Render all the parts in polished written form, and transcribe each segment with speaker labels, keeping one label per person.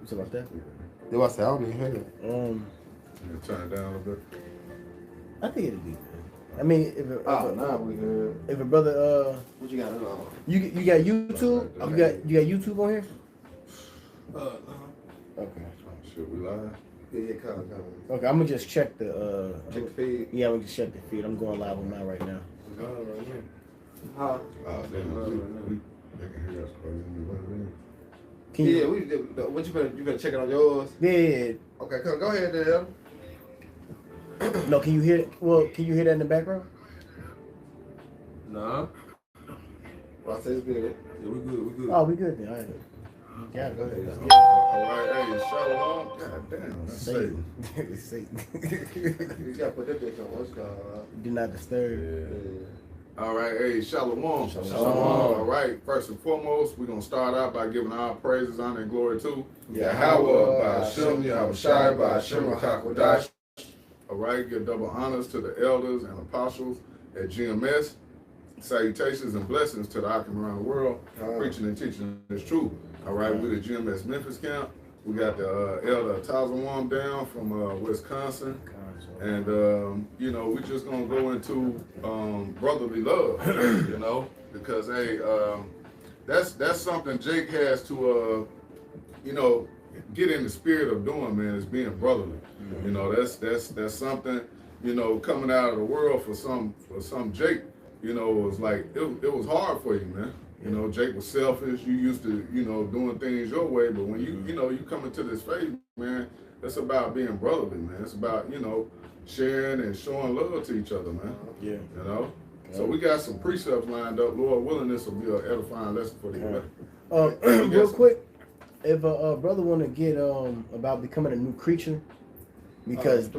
Speaker 1: What's about that?
Speaker 2: That's why I said I don't even hear it.
Speaker 3: Turn it down a little bit.
Speaker 1: I think it'd be good. I mean, if
Speaker 2: We good.
Speaker 1: if a brother,
Speaker 2: What you got on?
Speaker 1: you got YouTube,
Speaker 2: Okay.
Speaker 1: you got YouTube on here. Okay.
Speaker 3: Should we live?
Speaker 2: Yeah, come.
Speaker 1: Okay, I'm gonna just check the.
Speaker 2: Check the feed.
Speaker 1: Yeah, I'm gonna just check the feed. I'm going live on mine right now.
Speaker 2: Huh?
Speaker 3: Oh, damn. They can hear us.
Speaker 1: Can you?
Speaker 2: Yeah, we did. What you better check it on yours?
Speaker 1: Yeah.
Speaker 2: Okay, come go ahead there.
Speaker 1: No, can you hear it? Well, can you hear that in the background?
Speaker 2: Nah. Well, I said it's good.
Speaker 4: Yeah, we good.
Speaker 1: Oh, we good then. All right. Yeah, go ahead.
Speaker 3: All right, hey, shalom. God damn. That's Satan.
Speaker 1: Satan.
Speaker 2: You gotta put that bitch on what's called.
Speaker 1: Do not disturb.
Speaker 3: Yeah. All right, hey, shalom.
Speaker 1: Shalom.
Speaker 3: All right, first and foremost, we're going to start out by giving our praises, honor, and glory to
Speaker 1: Yahweh,
Speaker 3: Yahweh, by Hashem, Yahweh Shai, by Hashem, HaKadosh. All right, give double honors to the elders and apostles at GMS. Salutations and blessings to the Akim around the world, preaching and teaching this truth. All right, we're the GMS Memphis camp. We got the elder Tazawam down from Wisconsin. And, you know, we're just going to go into brotherly love, you know, because, hey, that's something Jake has to, you know, get in the spirit of doing, man, is being brotherly. You know, that's something, you know, coming out of the world for some Jake, you know, it was like, it was hard for you, man. You know, Jake was selfish. You used to, you know, doing things your way. But when you know, you come into this faith, man, it's about being brotherly, man. It's about, you know, sharing and showing love to each other, man.
Speaker 1: Yeah.
Speaker 3: You know? So we got some precepts lined up. Lord willing, this will be an edifying lesson for you.
Speaker 1: Real quick, if a brother want to get about becoming a new creature, because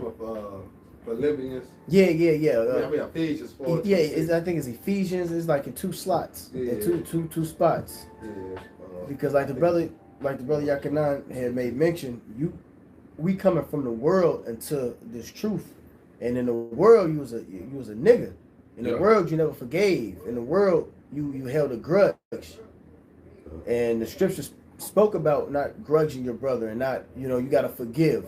Speaker 2: Philippians.
Speaker 1: yeah.
Speaker 2: Ephesians 4.
Speaker 1: I think it's Ephesians. It's like in two slots, in two spots.
Speaker 2: Yeah.
Speaker 1: Because like the brother Yakanan had made mention, we coming from the world into this truth, and in the world you was a nigga. In the world you never forgave. In the world you held a grudge, and the scriptures spoke about not grudging your brother and not, you know, you got to forgive.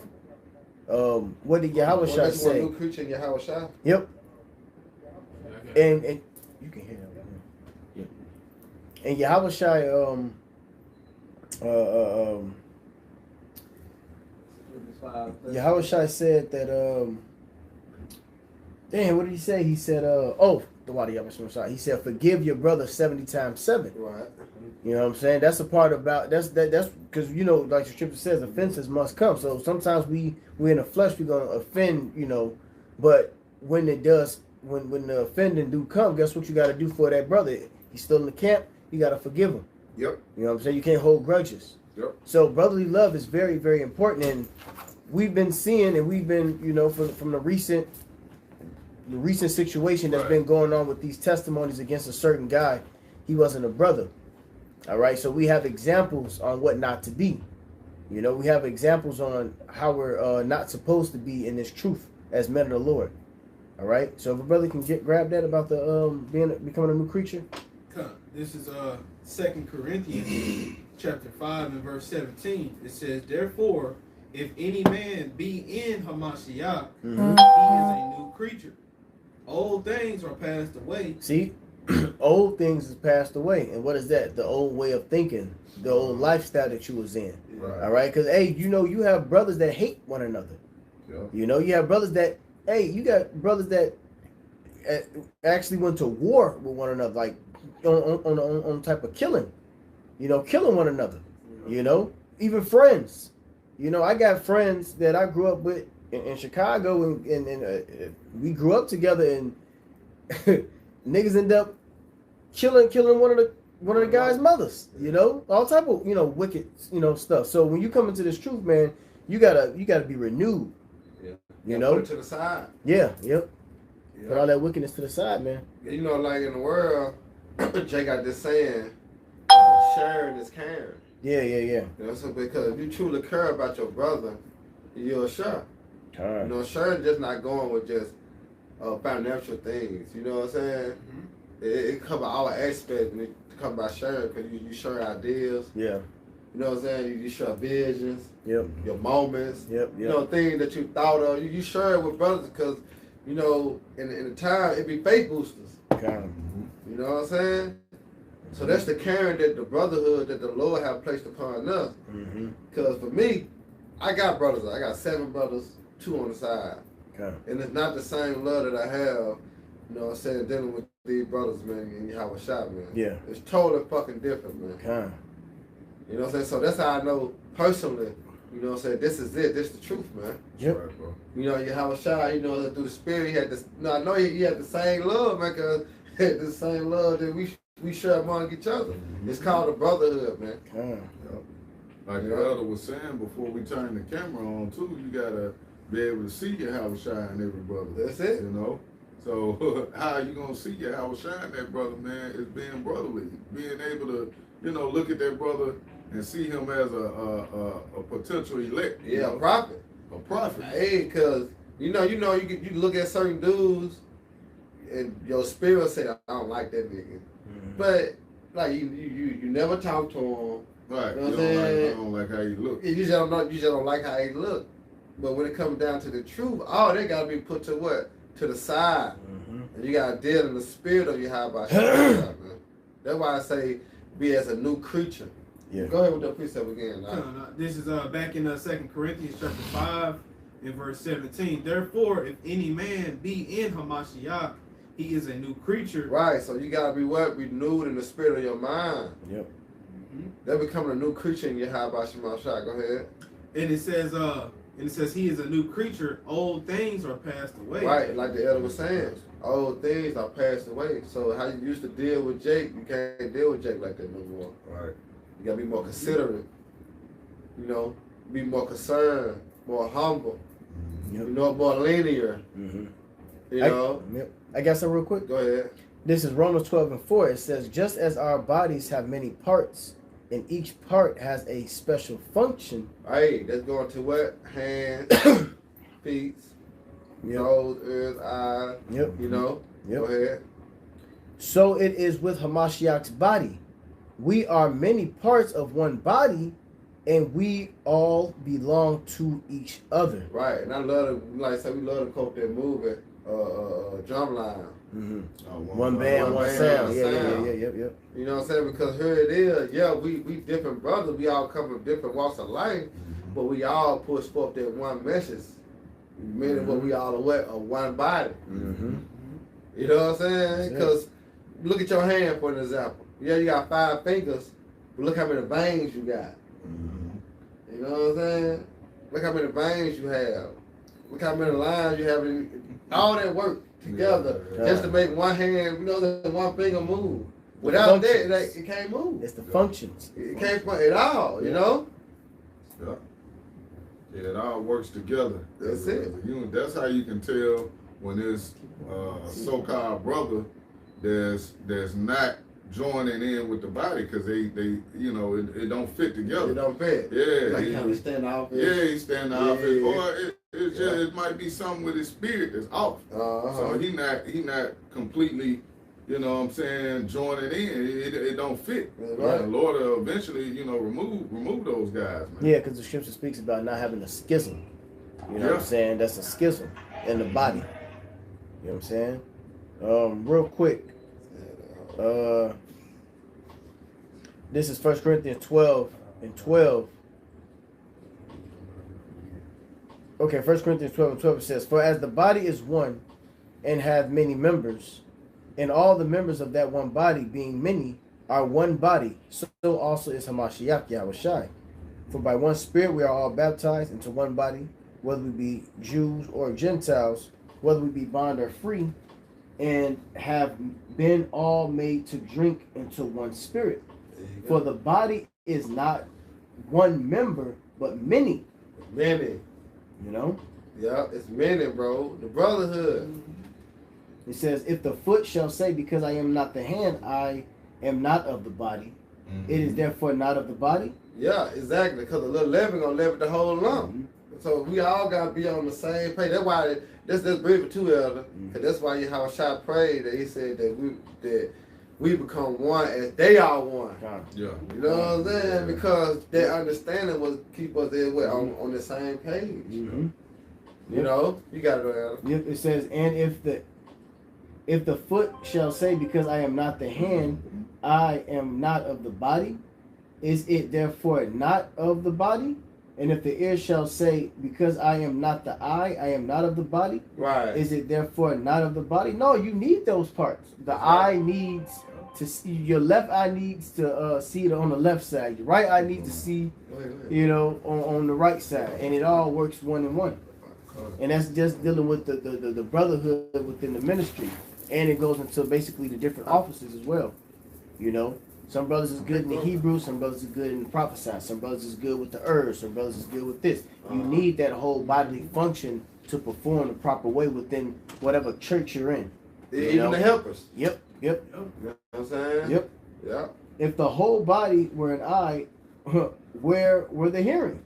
Speaker 1: What did Yahweh Shai say?
Speaker 2: New creature in Yahweh Shai?
Speaker 1: Yep. And you can hear that. Yeah. And Yahweh Shai Yahweh Shai said that damn, what did he say? He said the Wadi Yahweh Shai. He said forgive your brother 70 times 7.
Speaker 2: Right.
Speaker 1: You know what I'm saying? That's a part about that's because, you know, like the scripture says, offenses must come. So sometimes we in the flesh, we're gonna offend, you know, but when it does, when the offending do come, guess what you got to do for that brother? He's still in the camp. You got to forgive him.
Speaker 3: Yep.
Speaker 1: You know what I'm saying? You can't hold grudges.
Speaker 3: Yep.
Speaker 1: So brotherly love is very, very important, and we've been seeing, and we've been, you know, from the recent situation that's been going on with these testimonies against a certain guy. He wasn't a brother. All right, so we have examples on what not to be. You know, we have examples on how we're not supposed to be in this truth as men of the Lord. All right, so if a brother can grab that about the becoming a new creature.
Speaker 4: This is 2 Corinthians chapter 5 and verse 17. It says, therefore, if any man be in Hamashiach, he is a new creature. Old things are passed away.
Speaker 1: See? Old things is passed away, and what is that? The old way of thinking, the old lifestyle that you was in.
Speaker 3: Right.
Speaker 1: All right, because hey, you know, you have brothers that hate one another.
Speaker 3: Yeah.
Speaker 1: You know, you have brothers that you got brothers that actually went to war with one another, like on type of killing. You know, killing one another. You know, even friends. You know, I got friends that I grew up with in Chicago, and we grew up together, and niggas end up killing one of the guys' mothers, you know, all type of, you know, wicked, you know, stuff. So when you come into this truth, man, you gotta be renewed.
Speaker 2: Yeah.
Speaker 1: You know,
Speaker 2: put it to the side.
Speaker 1: Yeah. Put all that wickedness to the side, man.
Speaker 2: You know, like in the world, Jay got this saying, sharing is caring.
Speaker 1: Yeah.
Speaker 2: You know, so because if you truly care about your brother, you'll share.
Speaker 1: Right.
Speaker 2: You know, sharing just not going with just financial things. You know what I'm saying? It covers all aspects, and it comes by sharing because you share ideas.
Speaker 1: Yeah.
Speaker 2: You know what I'm saying? You share visions,
Speaker 1: Yep.
Speaker 2: your moments,
Speaker 1: Yep.
Speaker 2: you know, things that you thought of. You share it with brothers because, you know, in the time, it be faith boosters.
Speaker 1: Okay.
Speaker 2: You know what I'm saying? So that's the caring that the brotherhood that the Lord have placed upon us. Because for me, I got brothers. I got 7 brothers, 2 on the side.
Speaker 1: Okay.
Speaker 2: And it's not the same love that I have, you know what I'm saying, dealing with these brothers, man, and you have a shot, man.
Speaker 1: Yeah.
Speaker 2: It's totally fucking different, man.
Speaker 1: Okay.
Speaker 2: You know what I'm saying? So that's how I know personally, you know what I'm saying, this is it, this is the truth, man.
Speaker 1: Yep.
Speaker 3: Right, bro.
Speaker 2: You know, you have a shot, you know, through the spirit, he had this, no, I know he had the same love, man, because he had the same love that we share among each other. It's called a brotherhood, man.
Speaker 1: Okay.
Speaker 3: Yep. Like the elder was saying before we turn the camera on too, you gotta be able to see your house shine every brother.
Speaker 2: That's it.
Speaker 3: You know? So how you gonna see your house shine that brother, man, is being brotherly. Being able to, you know, look at that brother and see him as a potential elect.
Speaker 2: Yeah,
Speaker 3: You know?
Speaker 2: a prophet.
Speaker 3: A prophet.
Speaker 2: Hey, cause you look at certain dudes and your spirit say, I don't like that nigga. But like you never talk to him.
Speaker 3: Right.
Speaker 2: You know
Speaker 3: You
Speaker 2: what I'm saying?
Speaker 3: don't like how you look.
Speaker 2: You just don't like how he look. But when it comes down to the truth, all they gotta be put to what? To the side. And you gotta deal in the spirit of your high by man. That's why I say be as a new creature.
Speaker 1: Yeah.
Speaker 2: Go ahead with the precept again.
Speaker 4: No, this is back in 2 Corinthians chapter 5 and verse 17. Therefore, if any man be in Hamashiach, he is a new creature.
Speaker 2: Right, so you gotta be what? Renewed in the spirit of your mind.
Speaker 1: Yep.
Speaker 2: They're becoming a new creature in your high by Shema Shah. Go ahead.
Speaker 4: And it says he is a new creature. Old things are passed away.
Speaker 2: Right, like the elder was saying. Old things are passed away. So how you used to deal with Jake, you can't deal with Jake like that no more.
Speaker 3: Right.
Speaker 2: You gotta be more considerate. You know, be more concerned, more humble.
Speaker 1: Yep.
Speaker 2: You know, more linear. You know.
Speaker 1: Yep. I got some real quick.
Speaker 2: Go ahead.
Speaker 1: This is Romans 12:4. It says, just as our bodies have many parts, and each part has a special function.
Speaker 2: Hey, that's going to what? Hands, feet, nose, ears, eyes.
Speaker 1: Yep.
Speaker 2: You know.
Speaker 1: Yep.
Speaker 2: Go ahead.
Speaker 1: So it is with Hamashiach's body. We are many parts of one body, and we all belong to each other.
Speaker 2: Right, and I love to, like I said, we love to quote that movie, Drumline.
Speaker 1: One band, one sound. Yeah.
Speaker 2: You know what I'm saying? Because here it is, yeah, we different brothers, we all come from different walks of life, but we all push forth that one message. Meaning what we all are what? A one body. You know what I'm saying? Because look at your hand for an example. Yeah, you got 5 fingers, but look how many veins you got. You know what I'm saying? Look how many veins you have. Look how many lines you have. All that work together just to make one hand, you know, that one finger move. Without that, it can't move.
Speaker 1: It's the functions.
Speaker 2: It can't at all, you know?
Speaker 3: Yeah. Yeah, it all works together.
Speaker 2: That's it.
Speaker 3: That's how you can tell when there's a so-called brother that's not joining in with the body because they you know it don't fit together.
Speaker 2: It don't fit.
Speaker 3: Yeah.
Speaker 2: Like kind of stand off.
Speaker 3: Yeah, he stand off. Or it might be something with his spirit that's off. So he not completely, you know what I'm saying, joining in. It don't fit.
Speaker 2: Right.
Speaker 3: The Lord will eventually, you know, remove those guys, man.
Speaker 1: Yeah, because the scripture speaks about not having a schism. You know what I'm saying? That's a schism in the body. You know what I'm saying? Real quick. This is 1 Corinthians 12:12. Okay, 1 Corinthians 12:12 it says, for as the body is one and hath many members, and all the members of that one body, being many, are one body, so also is Hamashiach Yahushai. For by one Spirit we are all baptized into one body, whether we be Jews or Gentiles, whether we be bond or free, and have been all made to drink into one Spirit. For the body is not one member, but many.
Speaker 2: Many.
Speaker 1: You know?
Speaker 2: Yeah, it's many, bro. The brotherhood.
Speaker 1: It says, if the foot shall say, because I am not the hand, I am not of the body, it is therefore not of the body.
Speaker 2: Yeah, exactly. Because a little leaven gonna leaven the whole lump. So we all gotta be on the same page. That's why this bridge for 2 elder. Because that's why Yahushua prayed that he said that we become one as they are one.
Speaker 3: Yeah.
Speaker 2: You know what I'm saying? Because their understanding was keep us there on the same page.
Speaker 1: Mm-hmm.
Speaker 2: You know, you got it, Adam.
Speaker 1: Yep, it says, and if the foot shall say, because I am not the hand, I am not of the body, is it therefore not of the body? And if the ear shall say, because I am not the eye, I am not of the body,
Speaker 2: Right.
Speaker 1: is it therefore not of the body? No, you need those parts. The eye needs to see, your left eye needs to see it on the left side. Your right eye needs to see, you know, on the right side. And it all works one in one. And that's just dealing with the brotherhood within the ministry. And it goes into basically the different offices as well. You know, some brothers is good in the Hebrew, some brothers is good in the prophesying, some brothers is good with the herbs, some brothers is good with this. You need that whole bodily function to perform the proper way within whatever church you're in.
Speaker 2: Even the helpers.
Speaker 1: Yep.
Speaker 2: You know what I'm saying?
Speaker 1: Yep.
Speaker 2: Yeah.
Speaker 1: If the whole body were an eye, where were the hearing?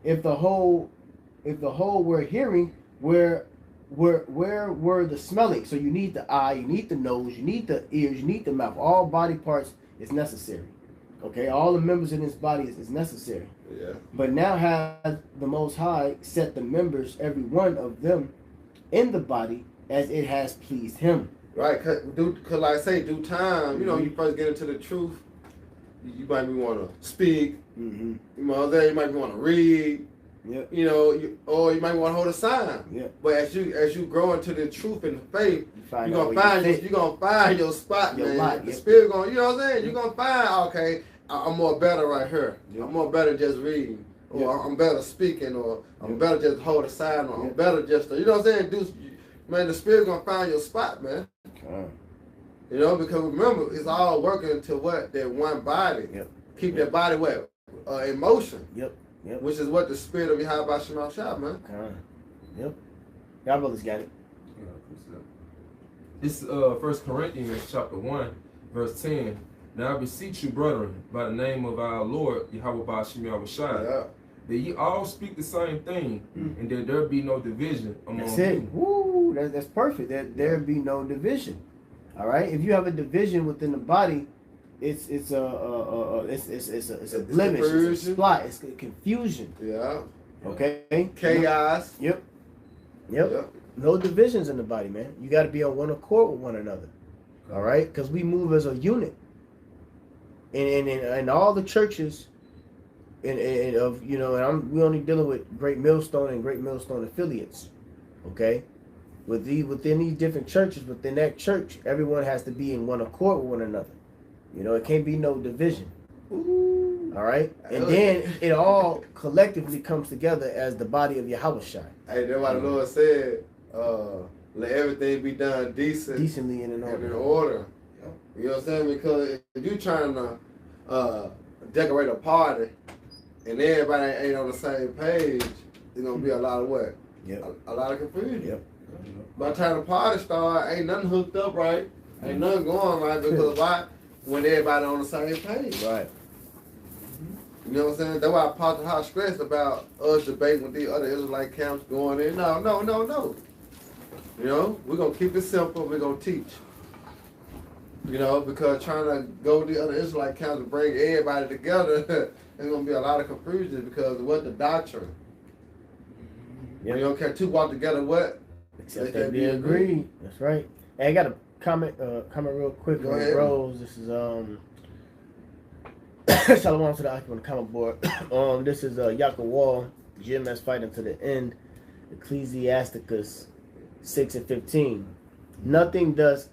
Speaker 1: If the whole were hearing, where were the smelling? So you need the eye, you need the nose, you need the ears, you need the mouth. All body parts is necessary. Okay, all the members in this body is necessary.
Speaker 2: Yeah.
Speaker 1: But now has the Most High set the members, every one of them, in the body as it has pleased Him.
Speaker 2: Right, cause like I say, due time, you know, you first get into the truth, you might be want to speak,
Speaker 1: Mm-hmm.
Speaker 2: you know, then you might be want to read,
Speaker 1: Yep.
Speaker 2: you know, or you might want to hold a sign.
Speaker 1: Yep.
Speaker 2: But as you grow into the truth and the faith,
Speaker 1: Find
Speaker 2: you're
Speaker 1: out
Speaker 2: gonna
Speaker 1: where you fit.
Speaker 2: you're gonna find your spot,
Speaker 1: Your
Speaker 2: man.
Speaker 1: lot,
Speaker 2: The
Speaker 1: yep.
Speaker 2: spirit gonna, you know what I'm saying? You're gonna find, okay, I'm more better right here.
Speaker 1: Yep.
Speaker 2: I'm more better just reading, or
Speaker 1: Yep.
Speaker 2: I'm better speaking, or I'm
Speaker 1: Yep.
Speaker 2: better just hold a sign, or I'm
Speaker 1: Yep.
Speaker 2: better just, you know what I'm saying? Man, the spirit gonna find your spot, man. You know, because remember, it's all working to what? That one body.
Speaker 1: Yep.
Speaker 2: Keep that body what? In motion.
Speaker 1: Yep. Yep.
Speaker 2: Which is what the spirit of Yahweh Shema Shah, man.
Speaker 1: Yep. Y'all brothers got it.
Speaker 5: It's 1 Corinthians chapter 1, verse 10. Now I beseech you, brethren, by the name of our Lord, Yahweh Ba'ashem Yahushua,
Speaker 2: Yeah.
Speaker 5: that ye all speak the same thing, and that there be no division among
Speaker 1: That's it.
Speaker 5: you.
Speaker 1: Woo! That's perfect. That there be no division. All right. If you have a division within the body, it's a blemish. It's a
Speaker 2: confusion.
Speaker 1: spot. It's confusion.
Speaker 2: Yeah.
Speaker 1: Okay.
Speaker 2: Chaos.
Speaker 1: Yep.
Speaker 2: Yep.
Speaker 1: No divisions in the body, man. You got to be on one accord with one another. All right, because we move as a unit. And all the churches, and of you know, and we only dealing with Great Millstone and Great Millstone affiliates. Okay, within these different churches, within that church, everyone has to be in one accord with one another. You know, it can't be no division.
Speaker 2: Ooh.
Speaker 1: All right, and then it all collectively comes together as the body of Yahushua.
Speaker 2: Hey, that's why the Lord said, let everything be done
Speaker 1: Decently and in
Speaker 2: and in
Speaker 1: order.
Speaker 2: order. You know what I'm saying? Because if you're trying to decorate a party and everybody ain't on the same page, there's gonna be a lot of what?
Speaker 1: Yep.
Speaker 2: A lot of confusion.
Speaker 1: Yep.
Speaker 2: By the time the party start, ain't nothing hooked up right, ain't nothing going right because why? When everybody on the same page.
Speaker 1: Right.
Speaker 2: You know what I'm saying? That's why Apostle Hot stressed about us debating with the other Israelite camps going in. No. You know, we're gonna keep it simple, we're gonna teach. You know, because trying to go with the other Israelite camps and bring everybody together, there's gonna be a lot of confusion because of what the doctrine.
Speaker 1: Yep.
Speaker 2: You don't care two walk together what?
Speaker 1: Except that we agree. That's right. Hey, I got a comment real quick
Speaker 2: Go
Speaker 1: on
Speaker 2: ahead.
Speaker 1: Rose. This is Shalom to the occupant on the comment board. This is Yaka Wall, GMS fighting to the end. Ecclesiasticus 6:15. Nothing does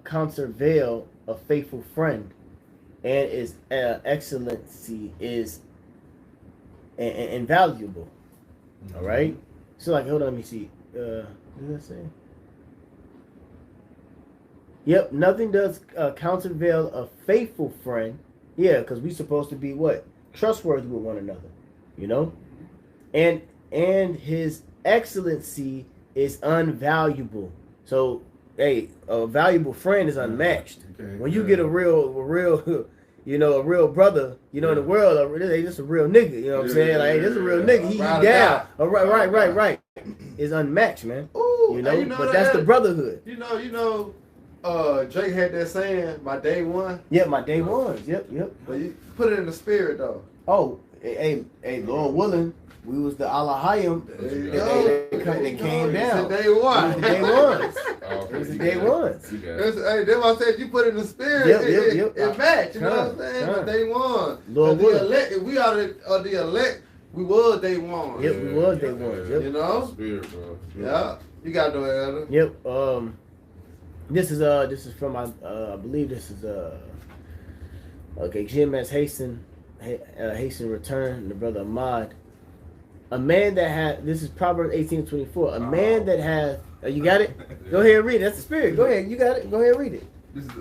Speaker 1: countervail a faithful friend, and its excellency is invaluable. All right. So like, hold on, let me see. What does that say? Yep, nothing does countervail a faithful friend. Yeah, because we're supposed to be what? Trustworthy with one another. You know? And his excellency is unvaluable. So, hey, a valuable friend is unmatched.
Speaker 3: Okay,
Speaker 1: When you get a real you know, a real brother, you know, in the world, they just a real nigga, you know what I'm saying? Like, hey, this is a real nigga, he down. Oh, right. It's unmatched, man.
Speaker 2: Ooh,
Speaker 1: You know,
Speaker 2: and
Speaker 1: but that's the brotherhood.
Speaker 2: You know, Drake had that saying, my day one.
Speaker 1: Yep, my day ones. Yep.
Speaker 2: But you put it in the spirit though.
Speaker 1: Oh, hey, Lord willing, we was the Alahayim.
Speaker 2: There you go.
Speaker 1: They came down.
Speaker 2: It's the day one.
Speaker 1: It was the day ones.
Speaker 3: Okay,
Speaker 1: It was the
Speaker 3: you
Speaker 1: day
Speaker 3: got it.
Speaker 1: ones.
Speaker 3: You got it.
Speaker 2: Hey, that's why I said you put it in the spirit.
Speaker 1: Yep.
Speaker 2: It match. You know what I'm saying?
Speaker 1: Come.
Speaker 2: But day one.
Speaker 1: Lord
Speaker 2: The
Speaker 1: willing.
Speaker 2: elect, if we are the elect, we was day one.
Speaker 1: Yep, we was day ones.
Speaker 2: You
Speaker 1: Yep.
Speaker 2: know?
Speaker 3: Spirit, bro.
Speaker 2: Yeah. You got to know it, Elder.
Speaker 1: Yep. This is from I believe this is okay. GMS Hasten return. The brother Ahmad. A man that had, this is Proverbs 18:24. A man that has, you got it? Go ahead and read it. That's the spirit. Go ahead. You got it. Go ahead and read it.
Speaker 5: This is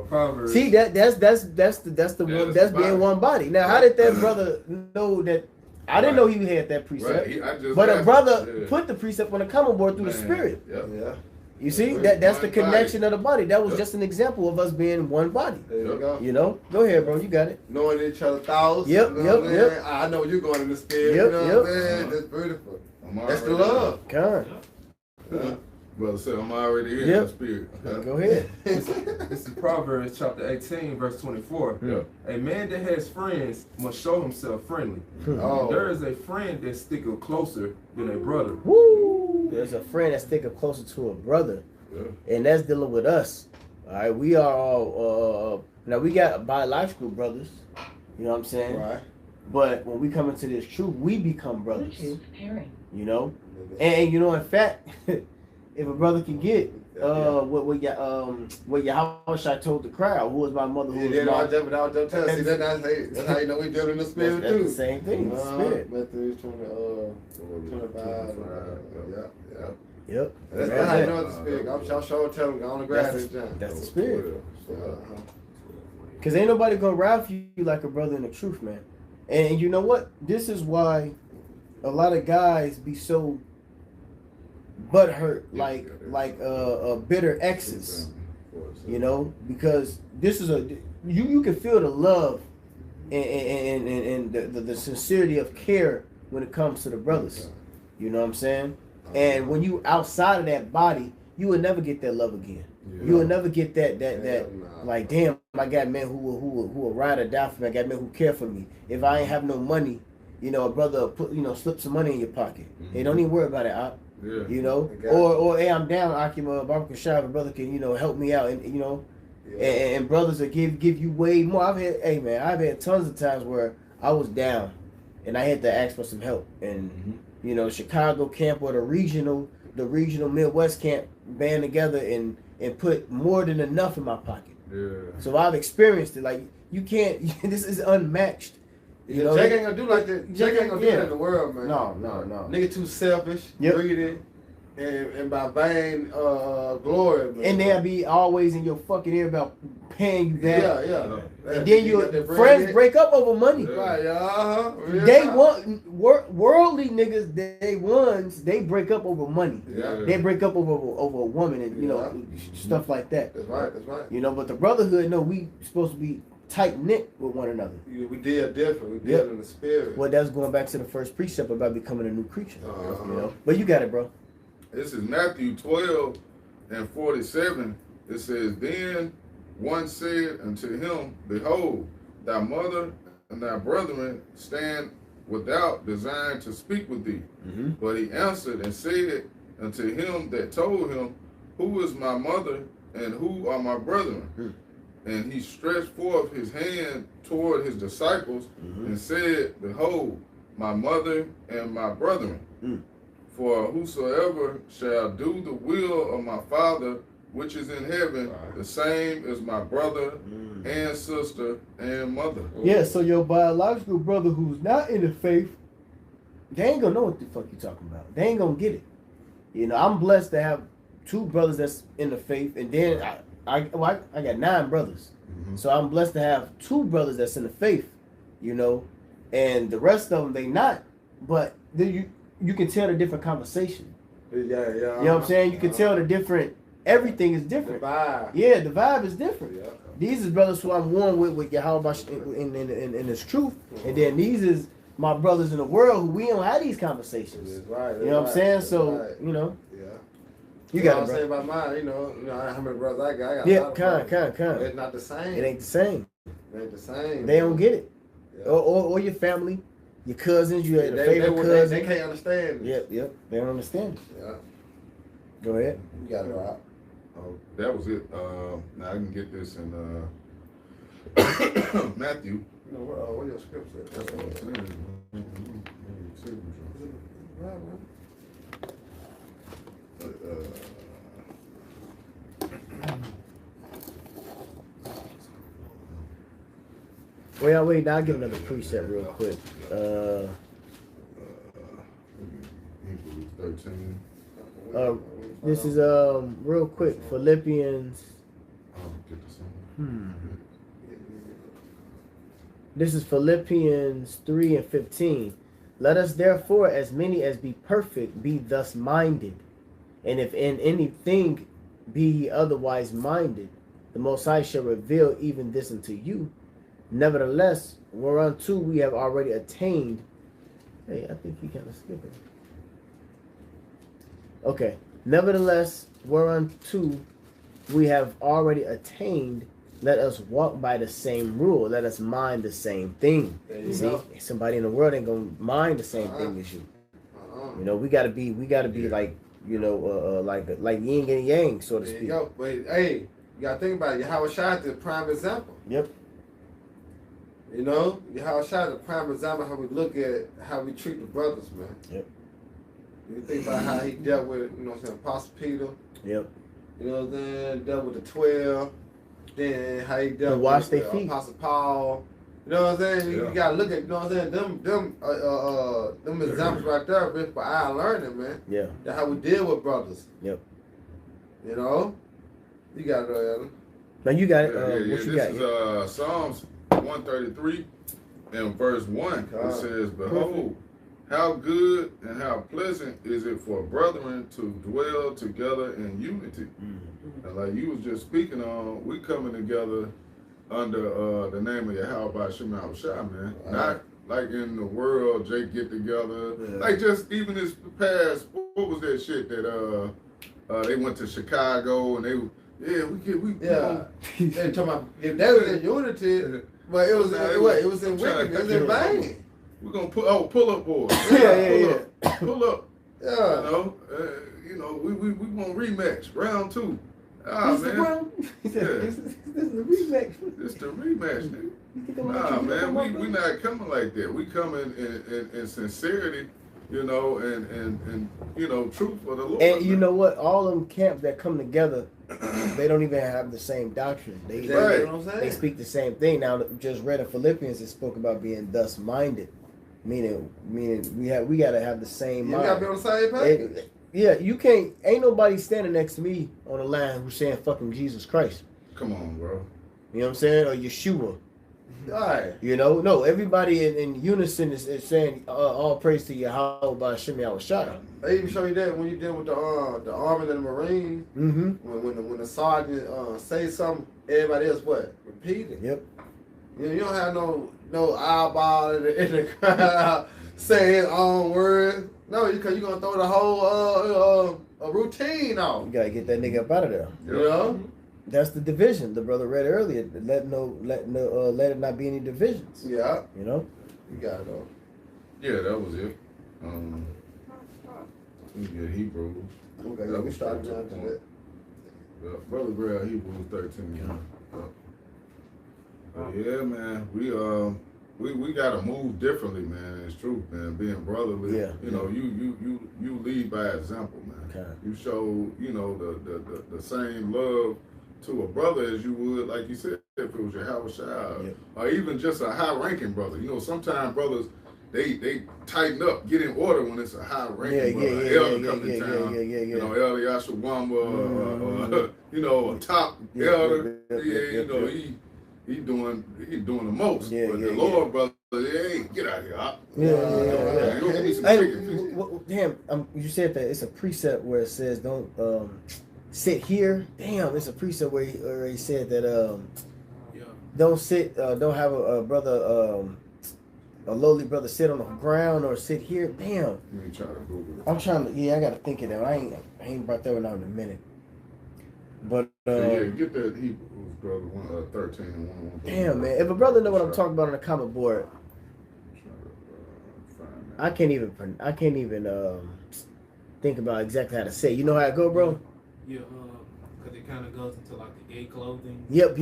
Speaker 5: Proverbs.
Speaker 1: See that's the one, that's being one body. Now, how did that brother know that? I didn't know he had that precept.
Speaker 3: Right.
Speaker 1: But a brother put the precept on the common board through the spirit.
Speaker 3: Yep.
Speaker 2: Yeah.
Speaker 1: You see, that's the connection of the body. That was just an example of us being one body.
Speaker 2: There you go.
Speaker 1: You know? Go ahead, bro. You got it.
Speaker 2: Knowing each other thoughts.
Speaker 1: Yep,
Speaker 2: you know what
Speaker 1: yep.
Speaker 2: I mean? I know you're going in the spirit.
Speaker 1: Yep,
Speaker 2: you know what I'm
Speaker 1: yep.
Speaker 2: saying? That's beautiful.
Speaker 3: I'm
Speaker 2: That's the
Speaker 3: already
Speaker 2: love.
Speaker 1: Come
Speaker 3: there. Brother said, I'm already in
Speaker 1: Yep.
Speaker 3: the spirit.
Speaker 1: Go ahead.
Speaker 5: This is Proverbs chapter 18, verse 24.
Speaker 3: Yeah.
Speaker 5: A man that has friends must show himself friendly.
Speaker 2: Oh.
Speaker 5: There is a friend that sticketh closer than a brother.
Speaker 1: Woo! There's a friend that's sticking closer to a brother.
Speaker 3: Yeah.
Speaker 1: And that's dealing with us. All right, we are all now we got biological brothers. You know what I'm saying?
Speaker 2: Right.
Speaker 1: But when we come into this truth, we become brothers.
Speaker 6: Bluetooth pairing.
Speaker 1: You know, and you know, in fact, if a brother can get what Yahushua told the crowd, who was my mother, who was
Speaker 2: Yeah,
Speaker 1: my
Speaker 2: I just tell. See, that's how you know we dealing in the spirit
Speaker 1: that's
Speaker 2: too.
Speaker 1: the same thing. The spirit.
Speaker 2: Matthew 25. Yeah.
Speaker 1: Yep.
Speaker 2: That's how you know it's the spirit. I'm sure tell them on the grass this time.
Speaker 1: That's the spirit.
Speaker 2: Uh-huh.
Speaker 1: Cause ain't nobody gonna rap you like a brother in the truth, man. And you know what? This is why a lot of guys be so butthurt, like bitter exes. You know, because this is you can feel the love and the sincerity of care when it comes to the brothers. You know what I'm saying? And when you outside of that body, you will never get that love again.
Speaker 3: Yeah.
Speaker 1: You will never get that like, damn, I got men who will ride or die for me. I got men who care for me. If I ain't have no money, you know, a brother put slip some money in your pocket. Hey, don't even worry about it,
Speaker 3: Yeah.
Speaker 1: you know. Or hey, I'm down, Akima, Barbara Shah, a brother can, help me out, and and brothers will give you way more. I've had tons of times where I was down and I had to ask for some help. And Chicago camp or the regional Midwest camp band together and put more than enough in my pocket.
Speaker 3: Yeah.
Speaker 1: So I've experienced it. Like, you can't this is unmatched.
Speaker 2: Jake ain't gonna do like that. Jake ain't gonna do that in the world, man.
Speaker 1: No.
Speaker 2: Nigga too selfish,
Speaker 1: Yep.
Speaker 2: greedy, and by vain glory, man.
Speaker 1: And they'll be always in your fucking ear about paying you back.
Speaker 2: Yeah.
Speaker 1: And then your friends break up over money.
Speaker 2: Right,
Speaker 1: They want worldly niggas. They break up over money.
Speaker 2: Yeah.
Speaker 1: They break up over a woman and stuff like that.
Speaker 2: That's right.
Speaker 1: But the brotherhood, no, we supposed to be tight knit with one another.
Speaker 2: We did different. We did in the spirit.
Speaker 1: Well, that's going back to the first precept about becoming a new creature.
Speaker 2: Uh-huh.
Speaker 1: But you got it, bro.
Speaker 3: This is Matthew 12 and 47. It says, Then one said unto him, Behold, thy mother and thy brethren stand without, desiring to speak with thee.
Speaker 1: Mm-hmm.
Speaker 3: But he answered and said unto him that told him, Who is my mother and who are my brethren?
Speaker 1: Mm-hmm.
Speaker 3: And he stretched forth his hand toward his disciples and said, Behold, my mother and my brethren. For whosoever shall do the will of my Father which is in heaven, the same is my brother and sister and mother.
Speaker 1: Yeah, so your biological brother who's not in the faith, they ain't gonna know what the fuck you talking about. They ain't gonna get it. I'm blessed to have two brothers that's in the faith, and then I got 9 brothers. So I'm blessed to have 2 brothers that's in the faith, and the rest of them they not. But then you can tell the different conversation.
Speaker 2: Yeah.
Speaker 1: You know what I'm saying? You can tell the different. Everything is different.
Speaker 2: The vibe.
Speaker 1: Yeah, the vibe is different.
Speaker 2: Yeah.
Speaker 1: These is brothers who I'm one with Yahweh in this truth, and then these is my brothers in the world who we don't have these conversations.
Speaker 2: That's right.
Speaker 1: You know what I'm saying? So
Speaker 2: right.
Speaker 1: Yeah. You
Speaker 2: know
Speaker 1: got
Speaker 2: what
Speaker 1: it,
Speaker 2: I'm
Speaker 1: bro.
Speaker 2: saying about mine. You know how many brothers I got. I got a
Speaker 1: Yeah,
Speaker 2: lot of brothers.
Speaker 1: kind.
Speaker 2: It's not the same.
Speaker 1: It ain't the same.
Speaker 2: It ain't the same.
Speaker 1: They don't get it.
Speaker 2: Yeah.
Speaker 1: Or your family, your cousins, you had a favorite
Speaker 2: they
Speaker 1: cousin.
Speaker 2: can't understand it.
Speaker 1: Yep. They don't understand.
Speaker 2: Yeah.
Speaker 1: Go ahead.
Speaker 2: You got it right.
Speaker 3: Oh, that was it. Now I can get this in Matthew.
Speaker 2: You know, what your scripts at?
Speaker 3: That's what I'm saying.
Speaker 2: Right, man.
Speaker 1: Wait, I'll give another preset real quick.
Speaker 3: Hebrews 13.
Speaker 1: This is real quick, Philippians.
Speaker 3: I'll get this one.
Speaker 1: This is Philippians 3:15. Let us therefore, as many as be perfect, be thus minded. And if in anything be ye otherwise minded, the Most High shall reveal even this unto you. Nevertheless, whereunto we have already attained. Hey, I think he kind of skipped it. Okay. Nevertheless, whereunto we have already attained, let us walk by the same rule. Let us mind the same thing.
Speaker 2: There you
Speaker 1: See,
Speaker 2: go.
Speaker 1: somebody in the world ain't gonna mind the same thing as you. You know, we gotta be like, you know, like yin and yang, so to
Speaker 2: There you
Speaker 1: speak.
Speaker 2: go. But hey, you gotta think about it. Yahweh Shai is the prime example.
Speaker 1: Yep.
Speaker 2: You know, Yahweh Shai is the prime example how we look at how we treat the brothers, man.
Speaker 1: Yep.
Speaker 2: You think about how he dealt with, you know what I'm saying, Apostle Peter.
Speaker 1: Yep.
Speaker 2: You know what I'm saying? Dealt with the 12. Then how he dealt
Speaker 1: wash
Speaker 2: with
Speaker 1: their feet.
Speaker 2: Apostle Paul. You know what I'm saying? You gotta look at, you know what I'm saying? Them examples right there, man, for our learning, man.
Speaker 1: Yeah.
Speaker 2: That's how we deal with brothers.
Speaker 1: Yep.
Speaker 2: You know? You got it, Adam.
Speaker 1: Now you got it.
Speaker 3: Yeah,
Speaker 1: What you
Speaker 3: this
Speaker 1: got?
Speaker 3: is Psalms 133 and verse 1.
Speaker 2: God.
Speaker 3: It says, behold, how good and how pleasant is it for brethren to dwell together in unity. And like you was just speaking on, we coming together under the name of Yahweh Shema Shai, man. Not like in the world, Jake get together.
Speaker 2: Yeah.
Speaker 3: Like just even this past, what was that shit that they went to Chicago and they
Speaker 2: They talking about if they was in unity, but it was in wickedness, it was in vain.
Speaker 3: We're gonna pull up boys. Pull up.
Speaker 2: Yeah.
Speaker 3: You know, we gonna rematch round 2. Ah, man.
Speaker 1: This is the rematch.
Speaker 3: It's the rematch, nigga. Nah, man, we not coming like that. We coming in sincerity, you know, and you know, truth for the Lord.
Speaker 1: And you know what? All them camps that come together, they don't even have the same doctrine. They
Speaker 2: You know what I'm saying?
Speaker 1: they speak the same thing. Now, just read in Philippians, it spoke about being thus minded, meaning we gotta have the same
Speaker 2: You
Speaker 1: mind.
Speaker 2: gotta be on the same page.
Speaker 1: Yeah, you can't. Ain't nobody standing next to me on the line who's saying fucking Jesus Christ.
Speaker 3: Come on, bro.
Speaker 1: You know what I'm saying? Or Yeshua.
Speaker 2: Alright.
Speaker 1: You know, no. Everybody in unison is saying all praise to Yahweh by Shem Yahushua.
Speaker 2: They even show you that when you deal with the Army and the Marines.
Speaker 1: Mm-hmm.
Speaker 2: When the sergeant say something, everybody else what? Repeat it.
Speaker 1: Yep.
Speaker 2: You don't have no eyeball in the crowd saying his own words. No, because you're gonna throw the whole routine off.
Speaker 1: You gotta get that nigga up out of there.
Speaker 2: You know?
Speaker 1: That's the division. The brother read earlier. Let it not be any divisions.
Speaker 2: Yeah.
Speaker 1: You know.
Speaker 2: You got it though.
Speaker 3: Yeah, that was it. Yeah, Hebrews.
Speaker 2: Okay,
Speaker 3: That
Speaker 2: we
Speaker 3: was
Speaker 2: started
Speaker 3: straight to
Speaker 2: down
Speaker 3: the
Speaker 2: to
Speaker 3: point.
Speaker 2: that.
Speaker 3: Yeah, Brother Grell, Hebrews 13. Yeah, man. We gotta move differently, man. It's true, man. Being brotherly.
Speaker 1: Yeah.
Speaker 3: You know, you lead by example, man.
Speaker 1: Okay.
Speaker 3: You show, you know, the same love to a brother as you would, like you said, if it was your house child, or even just a high-ranking brother. You know, sometimes brothers they tighten up, get in order when it's a high-ranking brother, elder coming in town. You know, Elder Yashawamba, or you know, a top elder. You know, he doing the most. But the Lord brother, hey, get out of here. Go get me some chicken.
Speaker 1: Damn, you said that it's a precept where it says don't sit here. Damn, it's a precept where he said that don't sit, don't have a brother a lowly brother sit on the ground or sit here. Damn.
Speaker 3: Let me try to Google it.
Speaker 1: I'm trying to. Yeah, I gotta think of that. I ain't brought that one out in a minute. But
Speaker 3: Yeah, get that Hebrews brother 13 and 1.
Speaker 1: damn, man. If a brother know what I'm talking about on the comment board, I can't even think about exactly how to say it. You know how it go, bro?
Speaker 4: Yeah, because it kind of goes into like the gay clothing.
Speaker 1: Yep.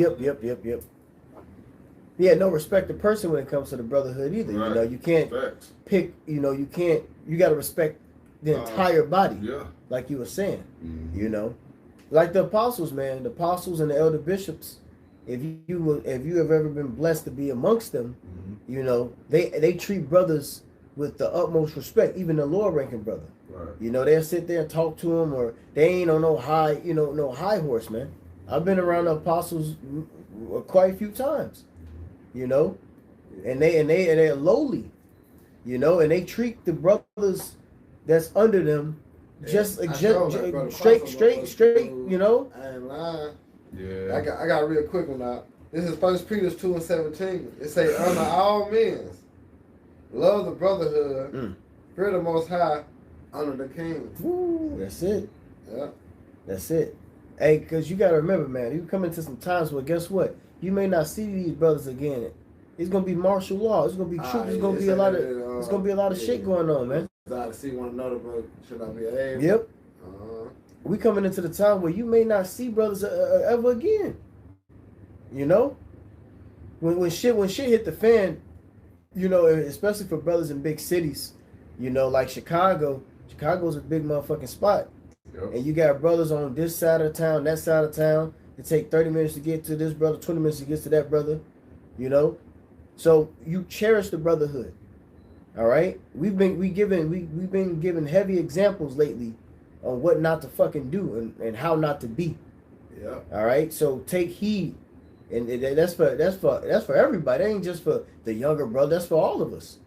Speaker 1: Yeah, no respect the person when it comes to the brotherhood either.
Speaker 3: Right.
Speaker 1: You know, you can't
Speaker 3: Facts.
Speaker 1: pick. You know, you got to respect the entire body,
Speaker 3: Yeah.
Speaker 1: like you were saying.
Speaker 3: Mhm.
Speaker 1: You know, like the apostles, man. The apostles and the elder bishops. If you have ever been blessed to be amongst them, you know they treat brothers with the utmost respect, even the lower ranking brother.
Speaker 3: Right.
Speaker 1: You know, they'll sit there and talk to him, or they ain't on no high horse, man. I've been around the apostles quite a few times, you know, and they're lowly, you know, and they treat the brothers that's under them just straight, you know.
Speaker 2: I ain't lying.
Speaker 3: Yeah.
Speaker 2: I got a real quick one out. This is 1 Peter 2:17. It say, "Honor all men, love the brotherhood, fear the Most High, honor the King."
Speaker 1: Woo, that's it.
Speaker 2: Yeah.
Speaker 1: That's it. Hey, because you got to remember, man, you come into some times where, guess what? You may not see these brothers again. It's gonna be martial law. It's gonna be truth. It's gonna be a lot of. It's gonna be a lot of shit going on, man.
Speaker 2: To see one another, but should I be able?
Speaker 1: Yep. We coming into the time where you may not see brothers ever again. You know, when shit hit the fan, you know, especially for brothers in big cities, you know, like Chicago. Chicago's a big motherfucking spot.
Speaker 3: Yep.
Speaker 1: And you got brothers on this side of town, that side of town. It take 30 minutes to get to this brother, 20 minutes to get to that brother, you know. So you cherish the brotherhood. All right? We've been given heavy examples lately on what not to fucking do and how not to be.
Speaker 2: Yeah.
Speaker 1: All right? So take heed. And that's for everybody. That ain't just for the younger brother. That's for all of us.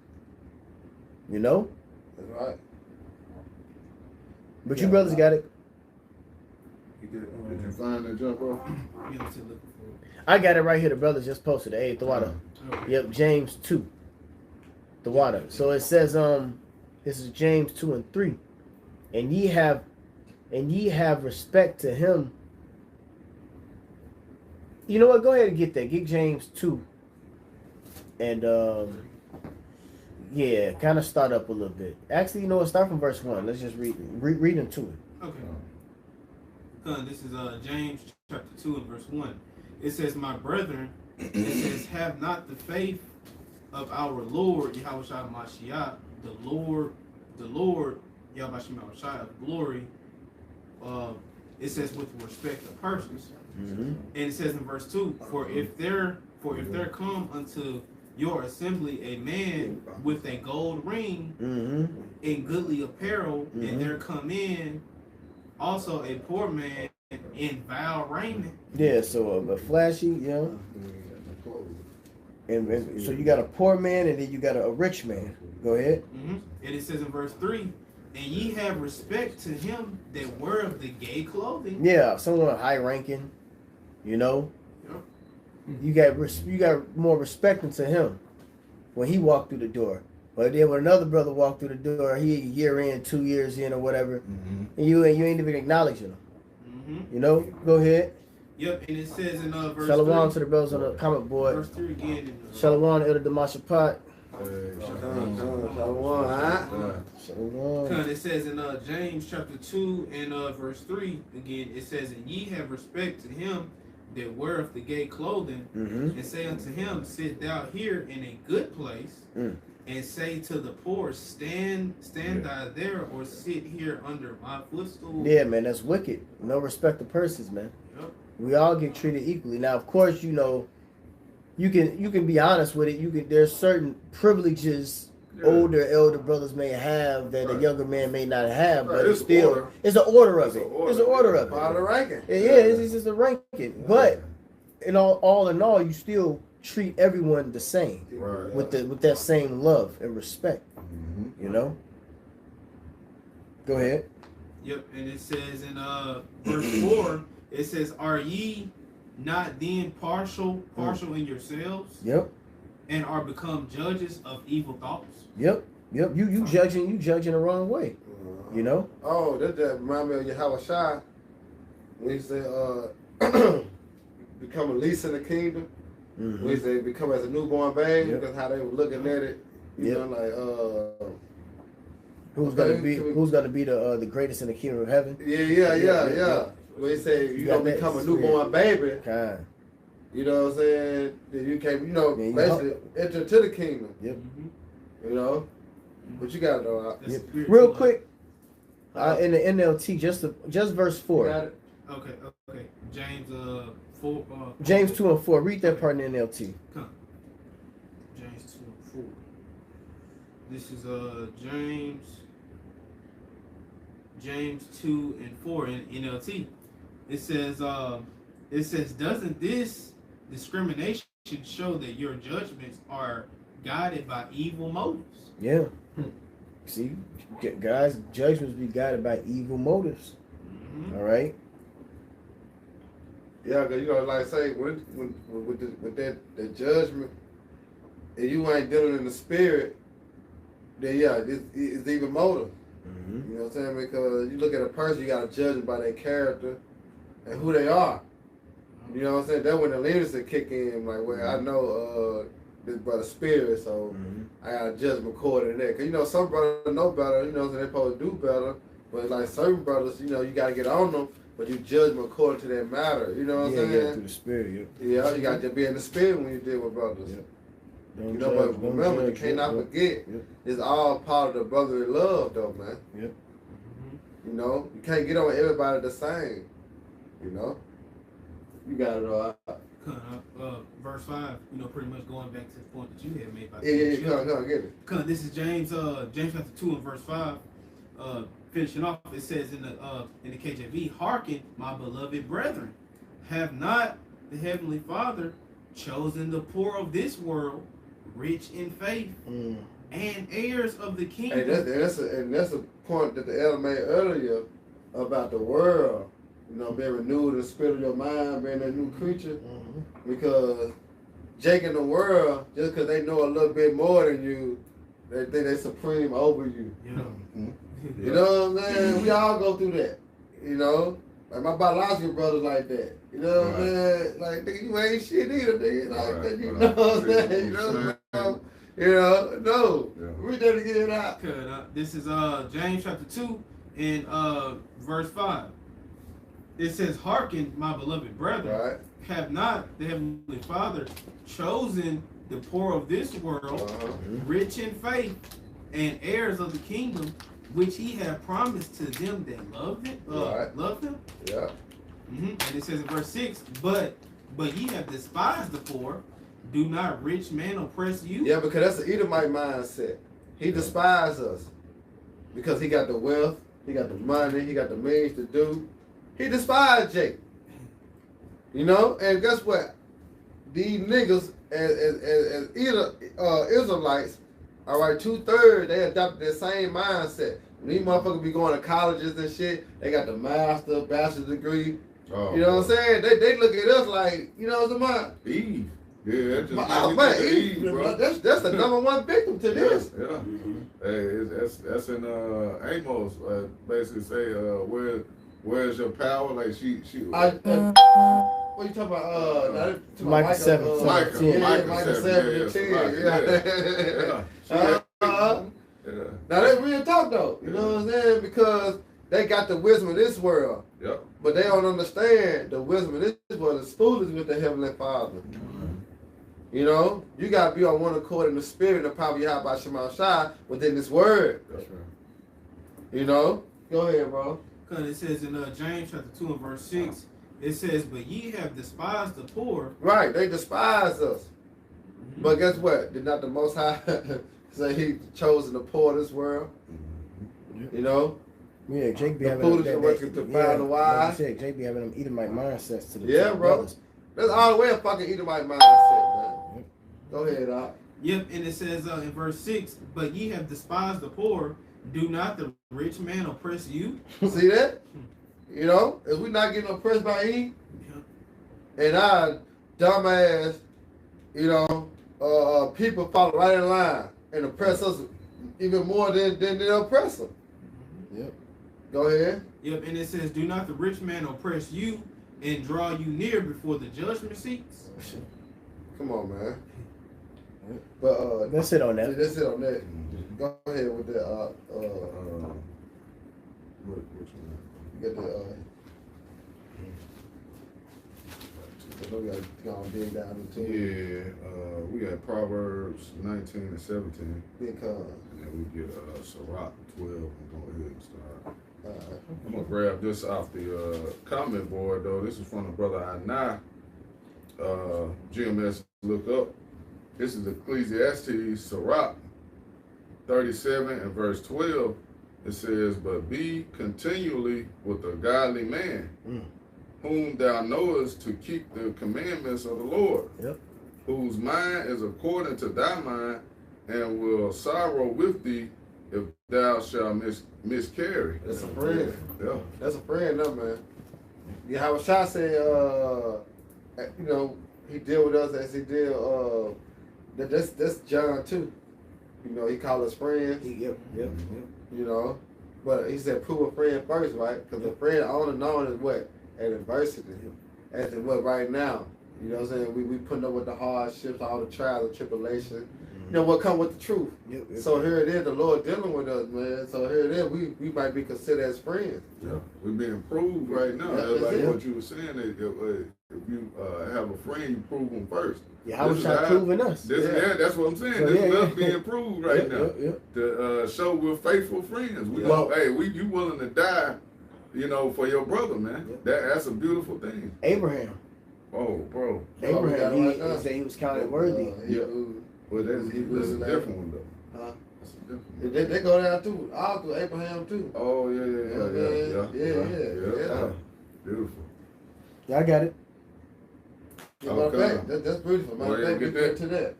Speaker 1: You know?
Speaker 2: That's right.
Speaker 1: But you brothers got it.
Speaker 3: Did you find that jump off?
Speaker 1: I got it right here. The brothers just posted it. Hey, the water. Yep, James 2. The water. So it says, this is James 2 and 3. And ye have respect to him. You know what? Go ahead and get that. Get James 2. And yeah, kind of start up a little bit. Actually, you know what? Start from verse 1. Let's just read into it.
Speaker 4: Okay. This is James chapter 2 and verse 1. It says, "My brethren," it says, "have not the faith of our Lord Yahushua Mashiach, the Lord Yahushua Mashiach of glory." It says with respect of persons. And it says in verse 2, For if there come unto your assembly a man with a gold ring in goodly apparel, and there come in also a poor man in vile raiment. Yeah,
Speaker 1: so a flashy, you know. And so you got a poor man and then you got a rich man. Go ahead.
Speaker 4: And it says in verse 3, "And ye have respect to him that wear of the gay clothing."
Speaker 1: Yeah, someone high ranking, you know. You got more respect into him when he walked through the door. But then when another brother walked through the door, he a year in, 2 years in, or whatever, and you ain't even acknowledging him. You know, go ahead.
Speaker 4: Yep, and it says in verse
Speaker 1: Shalom
Speaker 4: 3,
Speaker 1: to the brothers on the comment board.
Speaker 4: Verse 3 again.
Speaker 1: Shalom to Elder Damasha Pot.
Speaker 2: Shalom.
Speaker 4: It says in James chapter 2 and verse 3 again, it says, "And ye have respect to him that weareth the gay clothing, and say unto him, Sit thou here in a good place, and say to the poor, Stand thou there, or sit here under my footstool."
Speaker 1: Yeah, man, that's wicked. No respect to persons, man.
Speaker 4: Yep.
Speaker 1: We all get treated equally. Now, of course, you know, you can be honest with it. There's certain privileges older elder brothers may have that a younger man may not have, but it's still it's an order of it. It's an order of it.
Speaker 2: Part of the ranking.
Speaker 1: Yeah, it's just a ranking. But in all in all, you still treat everyone the same with that same love and respect. You know. Go ahead.
Speaker 4: Yep, and it says in verse 4, it says, "Are ye not then partial in yourselves?
Speaker 1: Yep.
Speaker 4: and are become judges of evil thoughts.
Speaker 1: Yep. You judging the wrong way. You know.
Speaker 2: Oh, that remind me of Yahweh Shai. When he said, become a least in the kingdom.
Speaker 1: Mm-hmm.
Speaker 2: When he said, become as a newborn babe.
Speaker 1: Yep.
Speaker 2: Because how they were looking at it. You know, like,
Speaker 1: who's gonna be the greatest in the kingdom of heaven?
Speaker 2: Yeah. When he said, you don't become a newborn baby.
Speaker 1: God.
Speaker 2: You know what I'm saying? Then you can't, basically enter to the kingdom.
Speaker 1: Yep.
Speaker 2: You know? But you got to know.
Speaker 1: Yep. Real quick, in the NLT, just verse 4.
Speaker 2: Got it?
Speaker 4: Okay. James 4.
Speaker 1: James 2 and 4. Read that part in the NLT.
Speaker 4: Come. James 2 and 4. This is James 2 and 4 in NLT. It says, doesn't this discrimination show that your judgments are guided by evil motives?
Speaker 1: Yeah. See, guys, judgments be guided by evil motives.
Speaker 4: Mm-hmm.
Speaker 1: All right.
Speaker 2: Yeah, because like say with that judgment, and you ain't dealing in the spirit, then it's even motive.
Speaker 1: Mm-hmm.
Speaker 2: You know what I'm saying? Because you look at a person, you got to judge them by their character and who they are. You know what I'm saying? That's when the leadership kick in. Like, well, I know this brother's spirit, so I got to judge him according to that. Because, some brothers know better, so they're supposed to do better. But, like, certain brothers, you got to get on them, but you judge them according to their matter. You know what I'm saying?
Speaker 1: Yeah, through the spirit,
Speaker 2: Yeah, you got to be in the spirit when you deal with brothers.
Speaker 1: Yep.
Speaker 2: But remember, you cannot forget, it's all part of the brotherly love, though, man.
Speaker 1: Yep.
Speaker 2: You can't get on everybody the same. You got it all.
Speaker 4: Verse 5, pretty much going back to the point that you had made about
Speaker 2: Come on, get it.
Speaker 4: This is James chapter 2 and verse 5. Finishing off, it says in the KJV, hearken, my beloved brethren, have not the heavenly Father chosen the poor of this world, rich in faith, and heirs of the kingdom.
Speaker 2: Hey, that's a point that the elder made earlier about the world. Being renewed in the spirit of your mind, being a new creature. Because Jake in the world, just because they know a little bit more than you, they think they're supreme over you. You know what I'm saying? We all go through that. Like my biological brother's like that. You know what I'm saying? Like, nigga, you ain't shit either, nigga. Like that, you know what I'm saying? No. We did to get it out.
Speaker 4: This is James chapter 2 and verse 5. It says, hearken, my beloved brethren, have not the heavenly Father chosen the poor of this world, rich in faith, and heirs of the kingdom, which he had promised to them that love him.
Speaker 2: Yeah.
Speaker 4: And it says in verse 6, but ye have despised the poor. Do not rich men oppress you?
Speaker 2: Yeah, because that's the Edomite mindset. He despised us because he got the wealth, he got the money, he got the means to do. He despised Jake. And guess what? These niggas, as Israelites, all right, 2/3, they adopted that same mindset. When these motherfuckers be going to colleges and shit, they got the master, bachelor's degree. You know what I'm saying? They look at us like, what I'm saying?
Speaker 3: Eve. Yeah,
Speaker 2: Eve, bro. That's the number one victim to this.
Speaker 3: Yeah. Hey, that's in Amos. Basically say, where's your power? Like she.
Speaker 2: What you talking about?
Speaker 1: Micah 7.
Speaker 2: Micah 7. Now that's real talk though. You know what I'm saying? Because they got the wisdom of this world.
Speaker 3: Yep.
Speaker 2: But they don't understand the wisdom of this world is foolish with the Heavenly Father. You got to be on one accord in the spirit and the power of Yahweh Shema Shai within this word.
Speaker 3: That's right.
Speaker 2: Go ahead, bro.
Speaker 4: Because it says in James chapter 2 and verse 6, it says, but ye have despised the poor.
Speaker 2: Right, they despise us. But guess what? Did not the Most High say he chosen the poor of this world?
Speaker 1: Yeah, Jake be
Speaker 2: the
Speaker 1: having
Speaker 2: foolish working to find the wise.
Speaker 1: Like Jake be having them Edomite mindsets to the
Speaker 2: bro.
Speaker 1: brothers.
Speaker 2: That's all the way a fucking Edomite mindset, man. Go ahead, Doc.
Speaker 4: Yep, and it says in verse 6, but ye have despised the poor. Do not the rich man oppress you?
Speaker 2: See that? If we not getting oppressed by Eve, and our dumb ass, people fall right in line and oppress us even more than the oppressor.
Speaker 1: Yep.
Speaker 2: Go ahead.
Speaker 4: Yep, and it says, do not the rich man oppress you and draw you near before the judgment seats?
Speaker 2: Come on, man. But
Speaker 1: That's it on that.
Speaker 2: That's it on that. Go ahead with that.
Speaker 3: Which one?
Speaker 2: You got the. We got to go and dig down into it.
Speaker 3: Yeah, we got Proverbs 19 and 17.
Speaker 2: Because.
Speaker 3: And then we get Sirach 12 and go ahead and start. I'm going to grab this off the comment board, though. This is from the brother Anai. GMS, look up. This is Ecclesiastes, Sirach 37 and verse 12. It says, but be continually with a godly man, whom thou knowest to keep the commandments of the Lord, whose mind is according to thy mind, and will sorrow with thee if thou shalt miscarry.
Speaker 2: That's a friend.
Speaker 3: Yeah.
Speaker 2: That's a friend, no, man. Yeah, how Shah said, you know, he deal with us as he did, that's John too. You know, he called us friends.
Speaker 1: Yep.
Speaker 2: You know, but he said prove a friend first, right? Because a friend all known is what? At adversity. As in what right now. You know what I'm saying? We putting up with the hardships, all the trials and tribulation. You know what come with the truth. So here it is, the Lord dealing with us, man. So here it is, we might be considered as friends.
Speaker 3: Yeah, we're being proved right now.
Speaker 2: Yeah,
Speaker 3: Like
Speaker 2: it.
Speaker 3: what you were saying, if you have a friend, you prove them first.
Speaker 1: Yeah, how was y'all proving us?
Speaker 3: That's what I'm saying.
Speaker 1: So,
Speaker 3: This is us being proved right now. To show we're faithful friends. We you willing to die, you know, for your brother, man. That's a beautiful thing.
Speaker 1: Abraham.
Speaker 3: Oh, bro.
Speaker 1: Abraham, he said he was counted worthy.
Speaker 3: Well, that's a different one, though.
Speaker 2: Huh?
Speaker 3: That's a different one.
Speaker 2: They go down too. All through Abraham too.
Speaker 3: Oh, yeah. Beautiful.
Speaker 1: Yeah, I got it.
Speaker 2: Matter of fact, that's beautiful. Matter of fact, we get to that.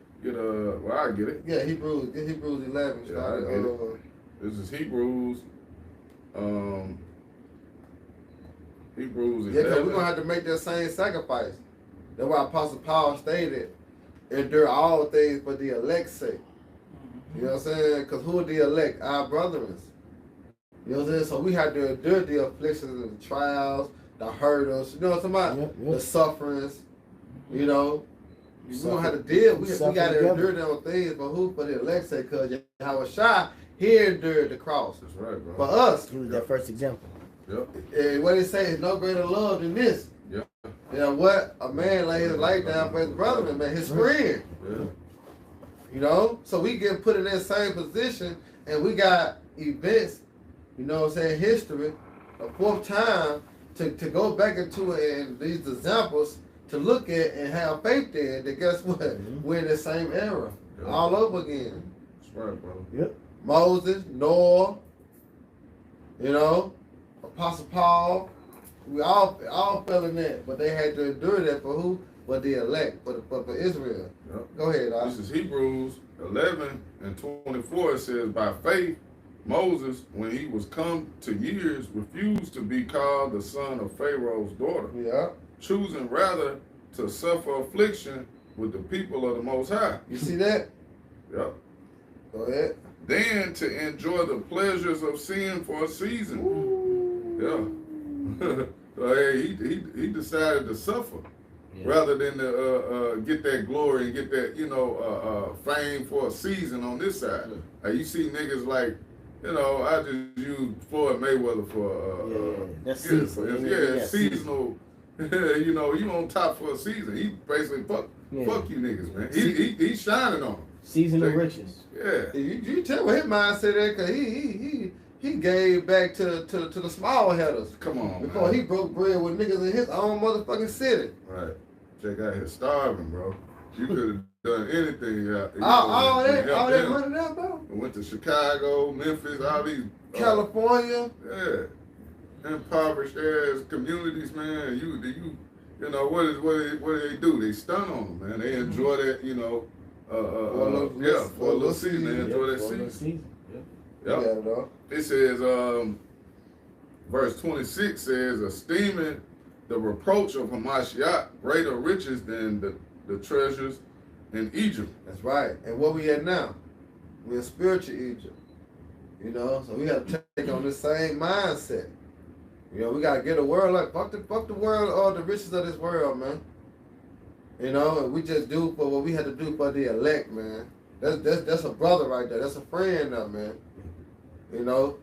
Speaker 3: Well, I get it.
Speaker 2: Yeah, Hebrews 11 started.
Speaker 3: This is Hebrews. Hebrews 11.
Speaker 2: Yeah, because we're going to have to make that same sacrifice. That's why Apostle Paul stated, endure all things for the elect's sake. You know what I'm saying? Because who are the elect? Our brethren. You know what I'm saying? So we have to endure the afflictions and the trials, the hurdles, you know what I'm talking about? The sufferings, you know. We're going to have to deal. We got to endure those things for who? For the elect's sake. Because Yahweh Shai, he endured the cross.
Speaker 3: That's right, bro.
Speaker 2: For us.
Speaker 1: He was that first example.
Speaker 2: And what they say is no greater love than this. You know what? A man lay his life down for his brother, man, his friend. You know? So we get put in that same position, and we got events, you know what I'm saying, history, a fourth time to go back into it and these examples to look at and have faith in, that guess what? We're in the same era. All over again.
Speaker 3: That's right, bro.
Speaker 2: Moses, Noah, you know, Apostle Paul, we all fell in that, but they had to endure that for who? For the elect, for Israel. Go ahead,
Speaker 3: This is Hebrews 11 and 24. It says, by faith, Moses, when he was come to years, refused to be called the son of Pharaoh's daughter, choosing rather to suffer affliction with the people of the Most High.
Speaker 2: You see that?
Speaker 3: Go
Speaker 2: ahead.
Speaker 3: Then to enjoy the pleasures of sin for a season. So he decided to suffer rather than to get that glory and get that, you know, fame for a season on this side. You see niggas like, you know, I just use Floyd Mayweather for
Speaker 1: that's seasonal.
Speaker 3: Seasonal. You know, you on top for a season. He basically fuck you niggas, man. He's shining on them.
Speaker 1: Seasonal riches.
Speaker 2: You tell what his mindset is, because he gave back to the small headers.
Speaker 3: Come on,
Speaker 2: before he broke bread with niggas in his own motherfucking city.
Speaker 3: Right. Check out here starving, bro. You could have done anything.
Speaker 2: All that money now, bro.
Speaker 3: Went to Chicago, Memphis, all these
Speaker 2: California.
Speaker 3: Impoverished ass communities, man. You know what do they do? They stun on them, man. They enjoy that, you know. For a little season. They enjoy that season. It says, verse 26 says, esteeming the reproach of Hamashiach greater riches than the treasures in Egypt.
Speaker 2: That's right. And what we at now? We're in spiritual Egypt. You know, so we have to take on this same mindset. You know, we gotta get a world like fuck the world or the riches of this world, man. You know, and we just do for what we had to do for the elect, man. That's a brother right there. That's a friend now, man. You know,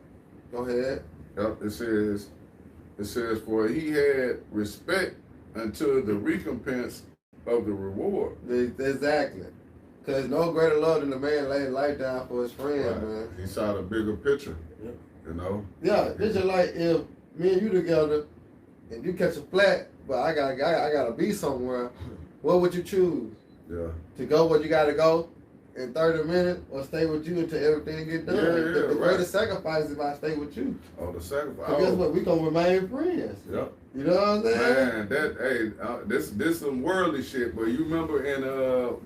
Speaker 2: go ahead.
Speaker 3: Yep, it says, for he had respect unto the recompense of the reward.
Speaker 2: Exactly. Because no greater love than the man laying life down for his friend,
Speaker 3: Right.
Speaker 2: man.
Speaker 3: He saw the bigger picture.
Speaker 1: Yep.
Speaker 3: You know?
Speaker 2: Yeah, it's just like if me and you together and you catch a flat, but I gotta be somewhere, what would you choose?
Speaker 3: Yeah.
Speaker 2: To go where you gotta go in 30 minutes or stay with you until everything get done?
Speaker 3: Yeah,
Speaker 2: the
Speaker 3: right.
Speaker 2: greatest sacrifice is if I stay with you.
Speaker 3: Oh, the sacrifice.
Speaker 2: But guess what? We gonna remain friends.
Speaker 3: Yep.
Speaker 2: You know what I'm saying?
Speaker 3: Man, this some worldly shit. But you remember in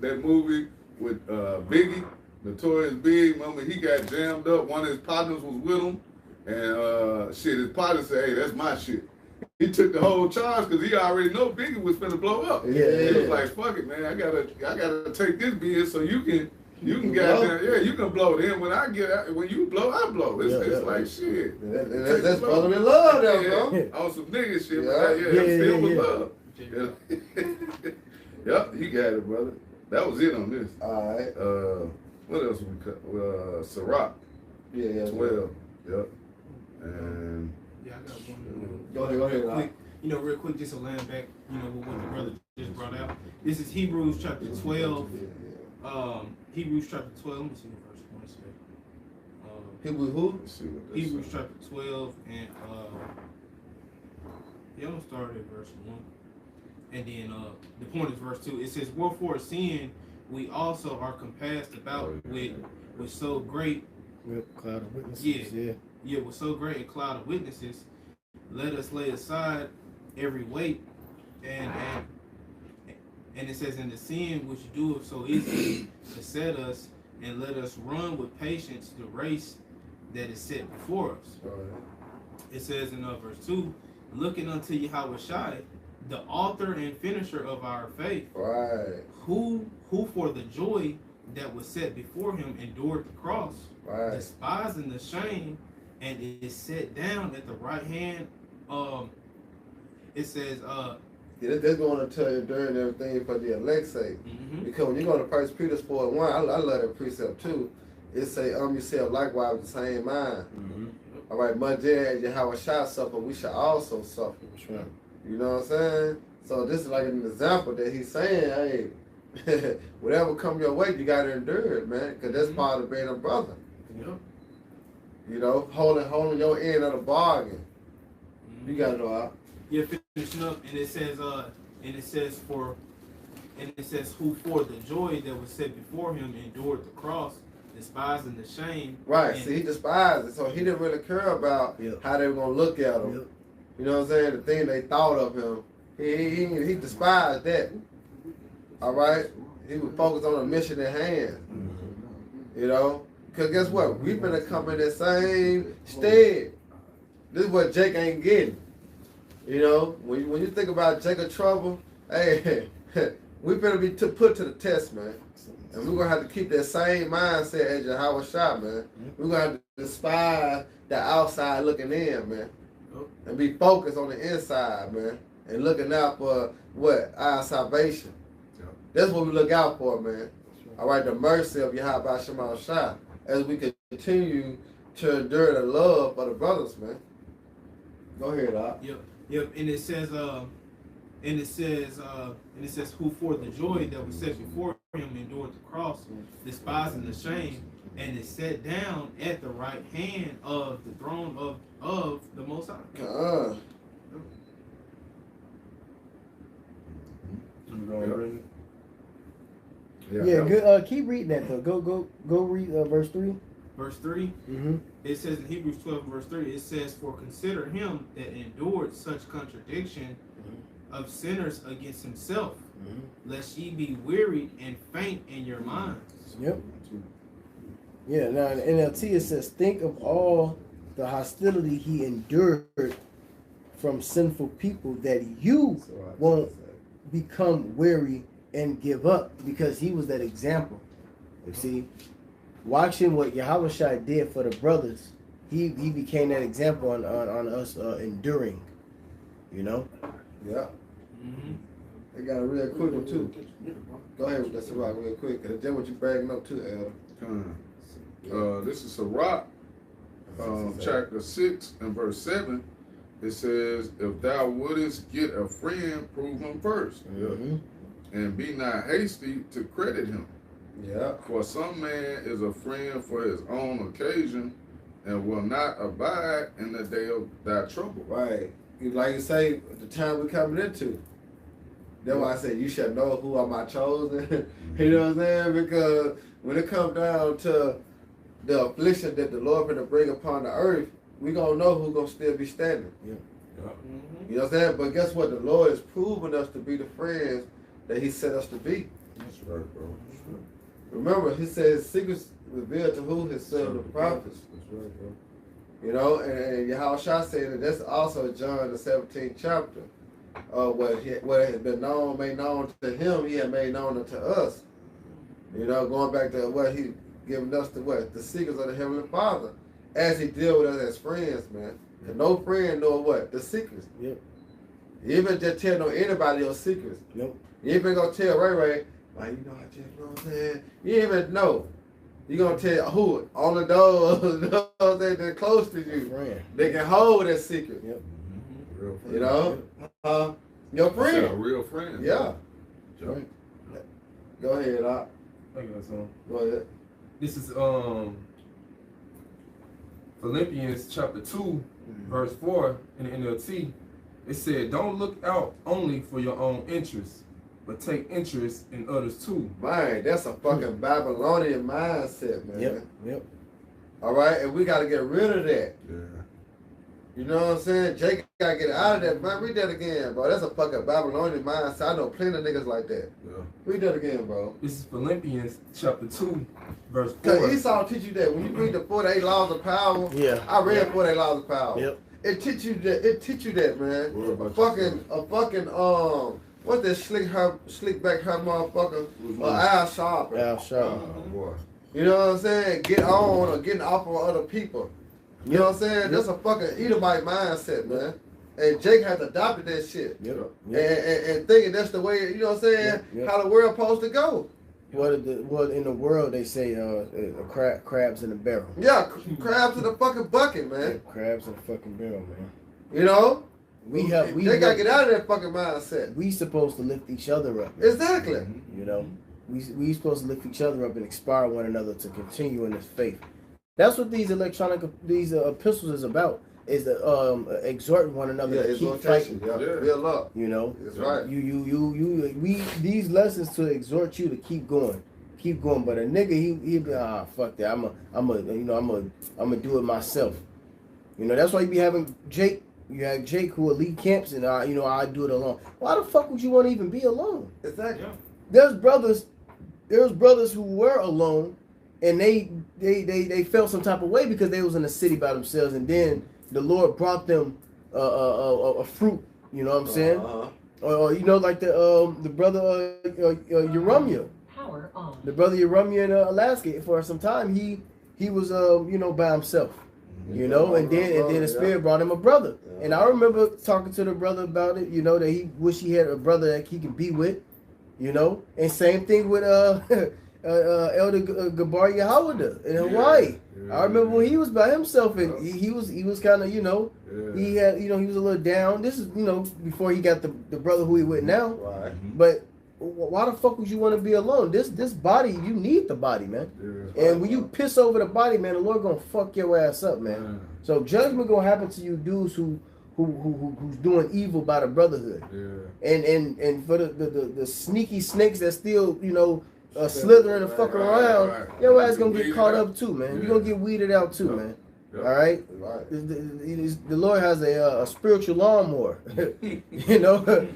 Speaker 3: that movie with Biggie, Notorious Big? Remember he got jammed up. One of his partners was with him, and his partner said, "Hey, that's my shit." He took the whole charge because he already know Biggie was finna blow up.
Speaker 2: Yeah.
Speaker 3: He was like, "Fuck it, man. I gotta take this BS so you can
Speaker 2: blow.
Speaker 3: you can blow. Then when you blow, I blow. It's like shit.
Speaker 2: And that's brotherly love there, bro.
Speaker 3: On some nigga shit,
Speaker 2: Yeah.
Speaker 3: but still with
Speaker 1: Yeah.
Speaker 3: love. Yeah. Yep, you got it, brother. That was it on this.
Speaker 2: All right.
Speaker 3: What else we cut? Ciroc,
Speaker 2: Yeah.
Speaker 3: 12. Yep. And
Speaker 4: Yeah, I got one.
Speaker 2: Go ahead.
Speaker 4: Quick, real quick, just to land back, with what the brother just brought out. This is Hebrews chapter 12. Hebrews chapter 12. Let me see what verse 1 says.
Speaker 2: Hebrews who?
Speaker 3: let's see what this
Speaker 4: Hebrews
Speaker 3: is.
Speaker 4: chapter 12 and I'm gonna start at verse 1. And then the point is verse 2. It says, wherefore seeing we also are compassed about with so great
Speaker 1: Cloud of witnesses.
Speaker 4: Yeah. with so great a cloud of witnesses, let us lay aside every weight and it says, in the sin which doeth so easily beset us, and let us run with patience the race that is set before us.
Speaker 2: All right.
Speaker 4: It says in verse 2, looking unto Yahweh Shai, the author and finisher of our faith,
Speaker 2: Right.
Speaker 4: who for the joy that was set before him endured the cross,
Speaker 2: Right.
Speaker 4: despising the shame, and is set down at the right hand. It says,
Speaker 2: They're going to tell you during everything for the elect's sake.
Speaker 4: mhm.
Speaker 2: Because when you go to 1 Peter 4:1, I love that precept too. It say, yourself likewise with the same mind.
Speaker 1: Mm-hmm.
Speaker 2: All right, much as Yahweh shall suffer, we shall also suffer.
Speaker 1: That's right.
Speaker 2: You know what I'm saying? So this is like an example that he's saying, hey, whatever come your way, you got to endure it, man. Because that's part of being a brother.
Speaker 4: Yep.
Speaker 2: You know, holding your end of the bargain. You got to know how.
Speaker 4: Yeah, finishing up, and it says who for the joy that was set before him endured the cross, despising the shame.
Speaker 2: Right.
Speaker 4: And,
Speaker 2: See, he despised it. So he didn't really care about how they were going to look at him.
Speaker 1: Yep.
Speaker 2: You know what I'm saying? The thing they thought of him. He despised that. All right? He was focused on the mission at hand.
Speaker 1: Mm-hmm.
Speaker 2: You know? Because guess what? We finna come in the same stead. This is what Jake ain't getting. You know? When you think about Jacob trouble, hey, we finna be put to the test, man. And we're going to have to keep that same mindset as Yahweh Shah, man. We're going to have to despise the outside looking in, man. And be focused on the inside, man. And looking out for what? Our salvation. That's what we look out for, man. All right, the mercy of Yahweh Shema Shah as we continue to endure the love for the brothers, man. Go ahead, Doc.
Speaker 4: Yep. And it says, who for the joy that was set before him endured the cross, despising the shame, and is set down at the right hand of the throne of the Most High.
Speaker 1: Yeah, good. Keep reading that though. Go read verse 3.
Speaker 4: Verse 3,
Speaker 1: Mm-hmm.
Speaker 4: it says in Hebrews 12, verse 3, it says, for consider him that endured such contradiction of sinners against himself, lest ye be wearied and faint in your minds.
Speaker 1: Yep. Yeah, now in the NLT it says, think of all the hostility he endured from sinful people, that you won't become weary and give up because he was that example. You see, watching what Yahushua did for the brothers, he became that example on us enduring. You know.
Speaker 2: Yeah. They got a real quick one too. Go ahead with that Sirach real quick. Cause that's what you bragging up too, Elder.
Speaker 3: This is Sirach, chapter 6 and verse 7. It says, if thou wouldest get a friend, prove him first. And be not hasty to credit him.
Speaker 2: Yeah.
Speaker 3: For some man is a friend for his own occasion and will not abide in the day of thy trouble.
Speaker 2: Right. Like you say, the time we're coming into. That's why I said you should know who are my chosen. You know what I'm saying? Because when it comes down to the affliction that the Lord gonna bring upon the earth, we gonna know who's gonna still be standing.
Speaker 1: Yeah.
Speaker 2: You know what I'm saying? But guess what? The Lord is proving us to be the friends that He set us to be.
Speaker 3: That's right, bro.
Speaker 2: Remember, He says secrets revealed to who? His son, the prophets.
Speaker 3: That's right, bro.
Speaker 2: You know, and Yahushua said that that's also John the 17th chapter. What has been made known to him, he had made known unto us. You know, going back to what he given us the secrets of the Heavenly Father, as he deal with us as friends, man. And no friend know what? The secrets.
Speaker 1: Yep.
Speaker 2: You even just tell anybody your secrets.
Speaker 1: Nope.
Speaker 2: You even gonna tell Ray, like, you know, I just, you know what I'm saying? You even know. You gonna tell who? Only those that close to you.
Speaker 1: Friend.
Speaker 2: They can hold that secret.
Speaker 1: Yep.
Speaker 3: Real friend.
Speaker 2: You know? Your friend.
Speaker 3: A real friend.
Speaker 2: Yeah.
Speaker 1: Right.
Speaker 2: Go ahead, Doc.
Speaker 5: I got some.
Speaker 2: Go ahead.
Speaker 5: This is Philippians chapter 2, verse 4 in the NLT. It said, don't look out only for your own interests, but take interest in others too.
Speaker 2: Man, that's a fucking Babylonian mindset, man.
Speaker 1: Yep. Yep.
Speaker 2: All right, and we got to get rid of that.
Speaker 3: Yeah.
Speaker 2: You know what I'm saying? Jake got to get out of that. Man, read that again, bro. That's a fucking Babylonian mindset. I know plenty of niggas like that.
Speaker 3: Yeah.
Speaker 2: Read that again, bro.
Speaker 5: This is Philippians chapter 2, verse 4.
Speaker 2: Because Esau teach you that. When you read the 48 laws of power,
Speaker 1: Yeah.
Speaker 2: I read 48 laws of power.
Speaker 1: Yep.
Speaker 2: It teach you that. It teach you that, man.
Speaker 3: What about
Speaker 2: What's that slick back her motherfucker?
Speaker 3: Who's one?
Speaker 2: Al Sharpton.
Speaker 1: Al Shaw.
Speaker 3: Boy.
Speaker 2: You know what I'm saying? Get on or getting off on other people. You know what I'm saying? That's a fucking Edomite mindset, man. And Jake has adopted that shit.
Speaker 1: Yep.
Speaker 2: And thinking that's the way, you know what I'm saying,
Speaker 1: Yep.
Speaker 2: how the world supposed to go.
Speaker 1: What in the world they say crabs in the barrel.
Speaker 2: Yeah, crabs in the fucking bucket, man.
Speaker 1: Crabs in the fucking barrel, man.
Speaker 2: You know?
Speaker 1: They
Speaker 2: They gotta get out of that fucking mindset.
Speaker 1: We supposed to lift each other up. Man.
Speaker 2: Exactly.
Speaker 1: You know, we supposed to lift each other up and inspire one another to continue in this faith. That's what these epistles is about. Is exhorting one another
Speaker 2: Yeah,
Speaker 1: to keep
Speaker 2: exhortation.
Speaker 1: fighting.
Speaker 2: Yeah, real love.
Speaker 1: You know,
Speaker 2: That's right.
Speaker 1: we these lessons to exhort you to keep going. But a nigga, he be fuck that. I'm a do it myself. You know, that's why you be having Jake. You have Jake who will lead camps, and I do it alone. Why the fuck would you want to even be alone?
Speaker 2: Exactly.
Speaker 5: Yeah.
Speaker 1: There's brothers who were alone, and they felt some type of way because they was in a city by themselves, and then the Lord brought them a fruit. You know what I'm saying? Or like the brother Yerumia.
Speaker 6: Power on.
Speaker 1: The brother Yerumia in Alaska for some time he was by himself. You know, and then the Spirit brought him a brother.
Speaker 2: Yeah.
Speaker 1: And I remember talking to the brother about it, that he wish he had a brother that he could be with, And same thing with Elder Gabar Yahawada in Hawaii.
Speaker 3: Yeah.
Speaker 1: I remember when he was by himself and he was kind of, he had, he was a little down. This is, before he got the brother who he with now.
Speaker 2: Right.
Speaker 1: But why the fuck would you want to be alone? This body, you need the body, man.
Speaker 3: Yeah.
Speaker 1: And when you piss over the body, man, the Lord gonna fuck your ass up, man. So judgment gonna happen to you dudes who's doing evil by the brotherhood.
Speaker 3: Yeah.
Speaker 1: And for the sneaky snakes that still, slithering and fuck around, your ass gonna get caught up too, man. You gonna get weeded out too, man.
Speaker 3: Yeah.
Speaker 1: All right.
Speaker 2: Right.
Speaker 1: The Lord has a spiritual lawnmower. You gonna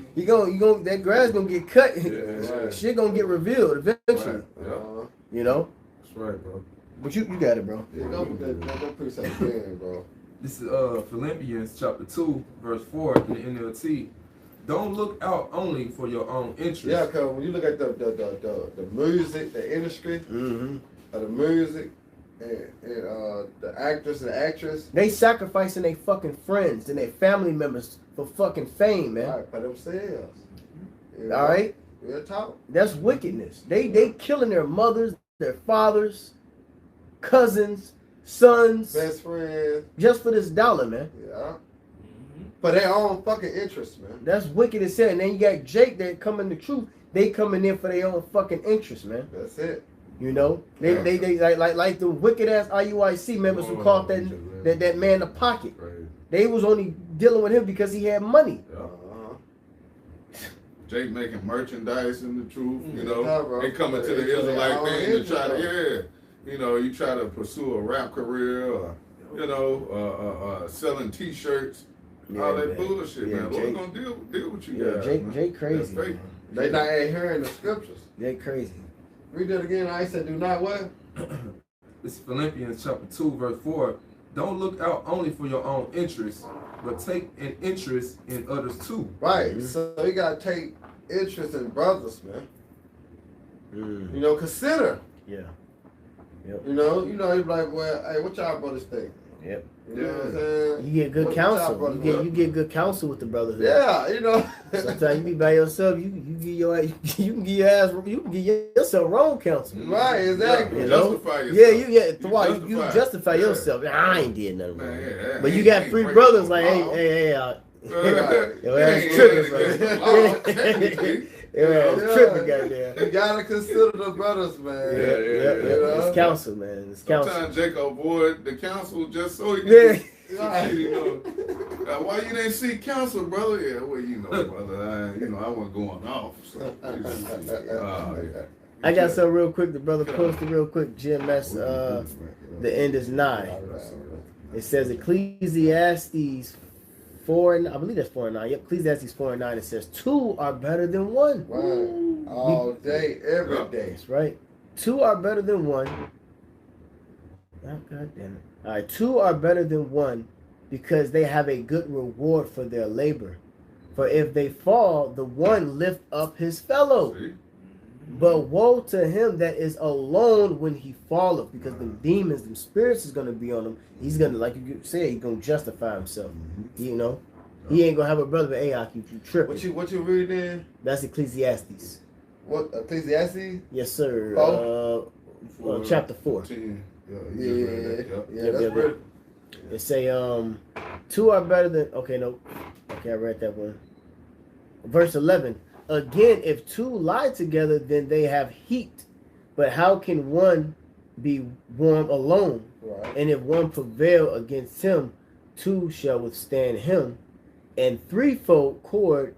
Speaker 1: that grass gonna get cut.
Speaker 3: Yeah.
Speaker 1: Shit gonna get revealed eventually.
Speaker 3: Right. Yeah.
Speaker 1: That's
Speaker 3: right, bro.
Speaker 1: But you got it, bro.
Speaker 2: Yeah, don't preach that again, bro.
Speaker 5: This is Philippians chapter 2, verse 4 in the NLT. Don't look out only for your own interest.
Speaker 2: Yeah, because when you look at the music, the industry of the music, and the actors and the actress,
Speaker 1: they sacrificing their fucking friends and their family members for fucking fame, man.
Speaker 2: right, for themselves. You know?
Speaker 1: All right,
Speaker 2: Real talk.
Speaker 1: that's wickedness. They killing their mothers, their fathers, cousins, sons,
Speaker 2: Best friends.
Speaker 1: just for this dollar, man.
Speaker 2: Yeah. For their own fucking interest, man.
Speaker 1: That's wicked as hell. And then you got Jake that coming the truth. They coming in for their own fucking interest, man.
Speaker 2: That's it.
Speaker 1: You know, they like the wicked ass IUIC members who caught that man the pocket.
Speaker 3: Crazy.
Speaker 1: They was only dealing with him because he had money.
Speaker 3: Yeah. Jake making merchandise in the truth, you know.
Speaker 2: Yeah, bro.
Speaker 3: They coming to the Israelite thing to try to, you know, you try to pursue a rap career or, you know, selling T-shirts, all that bullshit, man. Lord gonna deal with you guys.
Speaker 1: Jake crazy.
Speaker 3: Man.
Speaker 2: They not adhering the scriptures.
Speaker 1: They crazy.
Speaker 2: Read that again. I said, do not what?
Speaker 5: This is Philippians chapter 2, verse 4. Don't look out only for your own interests, but take an interest in others too.
Speaker 2: Right. So you gotta take interest in brothers, man. You know, consider.
Speaker 1: Yeah. Yep.
Speaker 2: You know, you're like, well, hey, what y'all brothers think?
Speaker 1: Yep.
Speaker 2: You know what I'm saying?
Speaker 1: You get good
Speaker 2: What y'all
Speaker 1: counsel.
Speaker 2: brothers
Speaker 1: You
Speaker 2: want?
Speaker 1: get good counsel with the brotherhood.
Speaker 2: Yeah, you know.
Speaker 1: Sometimes you be by yourself. You give your you can give your ass you can give yourself wrong counsel.
Speaker 2: Right, exactly.
Speaker 1: You know?
Speaker 3: Justify yourself.
Speaker 1: You justify yourself. I ain't did nothing wrong.
Speaker 3: Man,
Speaker 1: But you got three brothers like, hey, your ass tripping, bro. Your ass tripping, goddamn.
Speaker 2: You gotta consider the brothers, man.
Speaker 3: Yeah.
Speaker 2: You know?
Speaker 1: It's counsel, man. It's counsel.
Speaker 3: Sometimes Jake avoid the council just so he can
Speaker 1: Yeah.
Speaker 2: Right.
Speaker 3: you know. Why you didn't seek counsel, brother? Yeah, well, you know, brother. I wasn't going off. So, yeah.
Speaker 1: I got something real quick. The brother posted real quick. GMS, the end is nigh. It says Ecclesiastes 4 and I believe that's 4 and 9. Yep, Ecclesiastes 4 and 9. It says 2 are better than 1.
Speaker 2: Right. All day, every day.
Speaker 1: That's right. 2 are better than 1. Oh, God damn it. All right, 2 are better than 1 because they have a good reward for their labor. For if they fall, the one lift up his fellow.
Speaker 3: See?
Speaker 1: But woe to him that is alone when he falleth, because the demons, the spirits is going to be on him. He's going to, like you said, he's going to justify himself. You know? He ain't going to have a brother, but hey, you tripping.
Speaker 2: What you reading?
Speaker 1: That's Ecclesiastes.
Speaker 2: What, Ecclesiastes?
Speaker 1: Yes, sir. Chapter 4.
Speaker 3: 10.
Speaker 2: Yeah, that's
Speaker 1: Yep.
Speaker 2: real.
Speaker 1: It say 2 are better than okay I read that one. Verse 11, again, if 2 lie together, then they have heat, but how can one be warm alone?
Speaker 2: Right.
Speaker 1: And if one prevail against him, 2 shall withstand him, and threefold cord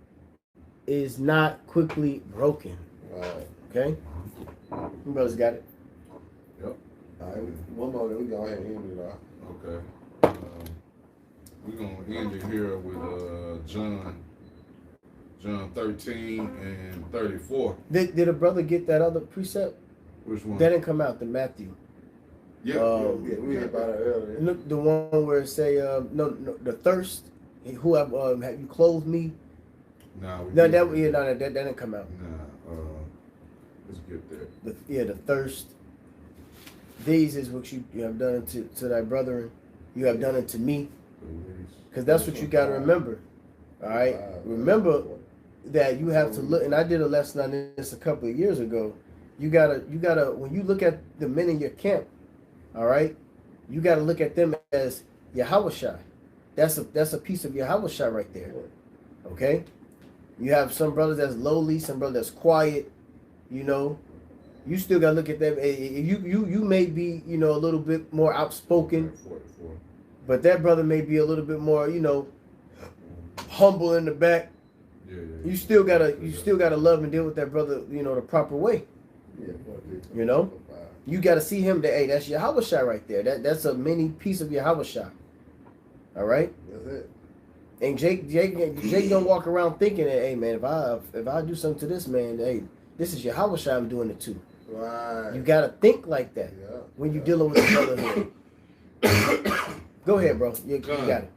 Speaker 1: is not quickly broken.
Speaker 2: Right.
Speaker 1: Okay, you brothers got it.
Speaker 3: Yep.
Speaker 2: All right, one more, then we go ahead and end it off.
Speaker 3: Okay. We're going to end it here with John 13 and 34.
Speaker 1: Did a brother get that other precept?
Speaker 3: Which one?
Speaker 1: That didn't come out, the Matthew.
Speaker 3: Yeah.
Speaker 2: Yeah, we heard about it earlier.
Speaker 1: Look, the one where it say, no, the thirst, who have you clothed me?
Speaker 3: Nah,
Speaker 1: That didn't come out.
Speaker 3: Nah, let's get there.
Speaker 1: The thirst. These is what you have done to thy brethren. You have done it to me. Because that's what you got to remember. All right? Remember that you have to look, and I did a lesson on this a couple of years ago. You gotta, when you look at the men in your camp, all right, you gotta look at them as Yahushua. That's a piece of Yahushua right there. Okay? You have some brothers that's lowly, some brothers that's quiet, you know. You still gotta look at them. You may be, you know, a little bit more outspoken, but that brother may be a little bit more, you know, humble in the back.
Speaker 3: Yeah.
Speaker 1: You still gotta love and deal with that brother, you know, the proper way. You know, you gotta see him that, hey, that's Yahushua right there. That's a mini piece of Yahushua. All right.
Speaker 2: That's it.
Speaker 1: And Jake don't walk around thinking that, hey man, if I do something to this man, hey, this is Yahushua I'm doing it to.
Speaker 2: Right.
Speaker 1: You gotta think like that when you're dealing with the brotherhood. Go ahead, bro. You got it.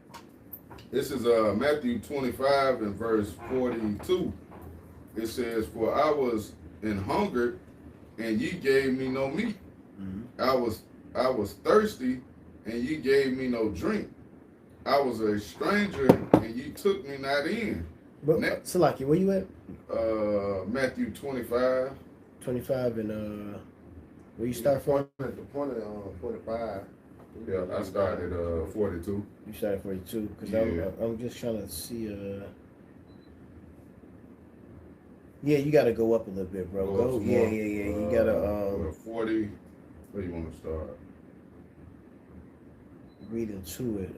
Speaker 3: This is Matthew 25 and verse 42. It says, "For I was in hunger, and ye gave me no meat. I was thirsty, and ye gave me no drink. I was a stranger, and ye took me not in."
Speaker 1: But Salaki, where you at?
Speaker 3: Matthew 25.
Speaker 1: 25 and where you start from?
Speaker 2: The point of 45.
Speaker 3: Yeah, I started 42.
Speaker 1: You started 42 because I'm just trying to see. Yeah, you got to go up a little bit, bro. Go. Yeah. You gotta
Speaker 3: 40. Where you want to start?
Speaker 1: Read into it.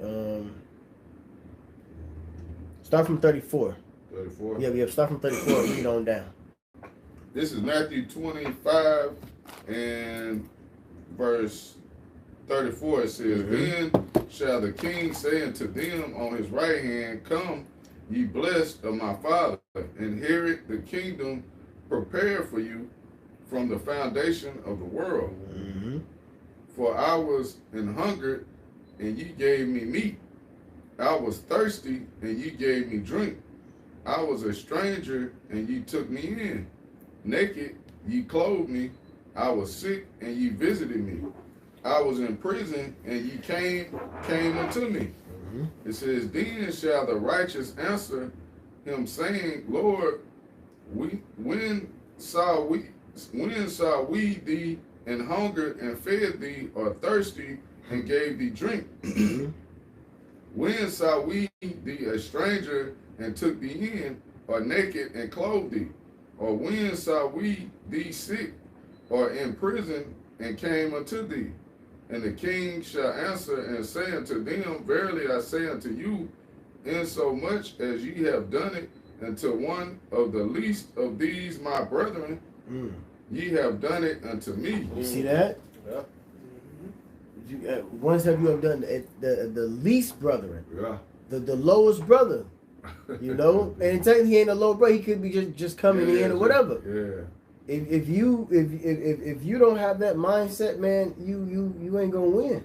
Speaker 1: Start from 34.
Speaker 3: 34.
Speaker 1: Yeah. Start from 34. Read on down.
Speaker 3: This is Matthew 25 and verse 34. It says, "Then shall the king say unto them on his right hand, Come, ye blessed of my Father, inherit the kingdom prepared for you from the foundation of the world. For I was an hungered, and ye gave me meat. I was thirsty, and ye gave me drink. I was a stranger, and ye took me in. Naked, ye clothed me. I was sick, and ye visited me. I was in prison, and ye came unto me." It says, "Then shall the righteous answer him, saying, Lord, when saw we thee and hungered and fed thee, or thirsty and gave thee drink? When saw we thee a stranger and took thee in, or naked and clothed thee? Or when saw we thee sick or in prison and came unto thee?" And the king shall answer and say unto them, "Verily I say unto you, insomuch as ye have done it unto one of the least of these my brethren, ye have done it unto me."
Speaker 1: You see that?
Speaker 2: Yeah.
Speaker 1: Once have you have done the least brethren,
Speaker 3: Yeah.
Speaker 1: the lowest brother, you know, and technically he ain't a low brother. He could be just coming in or whatever.
Speaker 3: Yeah.
Speaker 1: If you don't have that mindset, man, you ain't gonna win.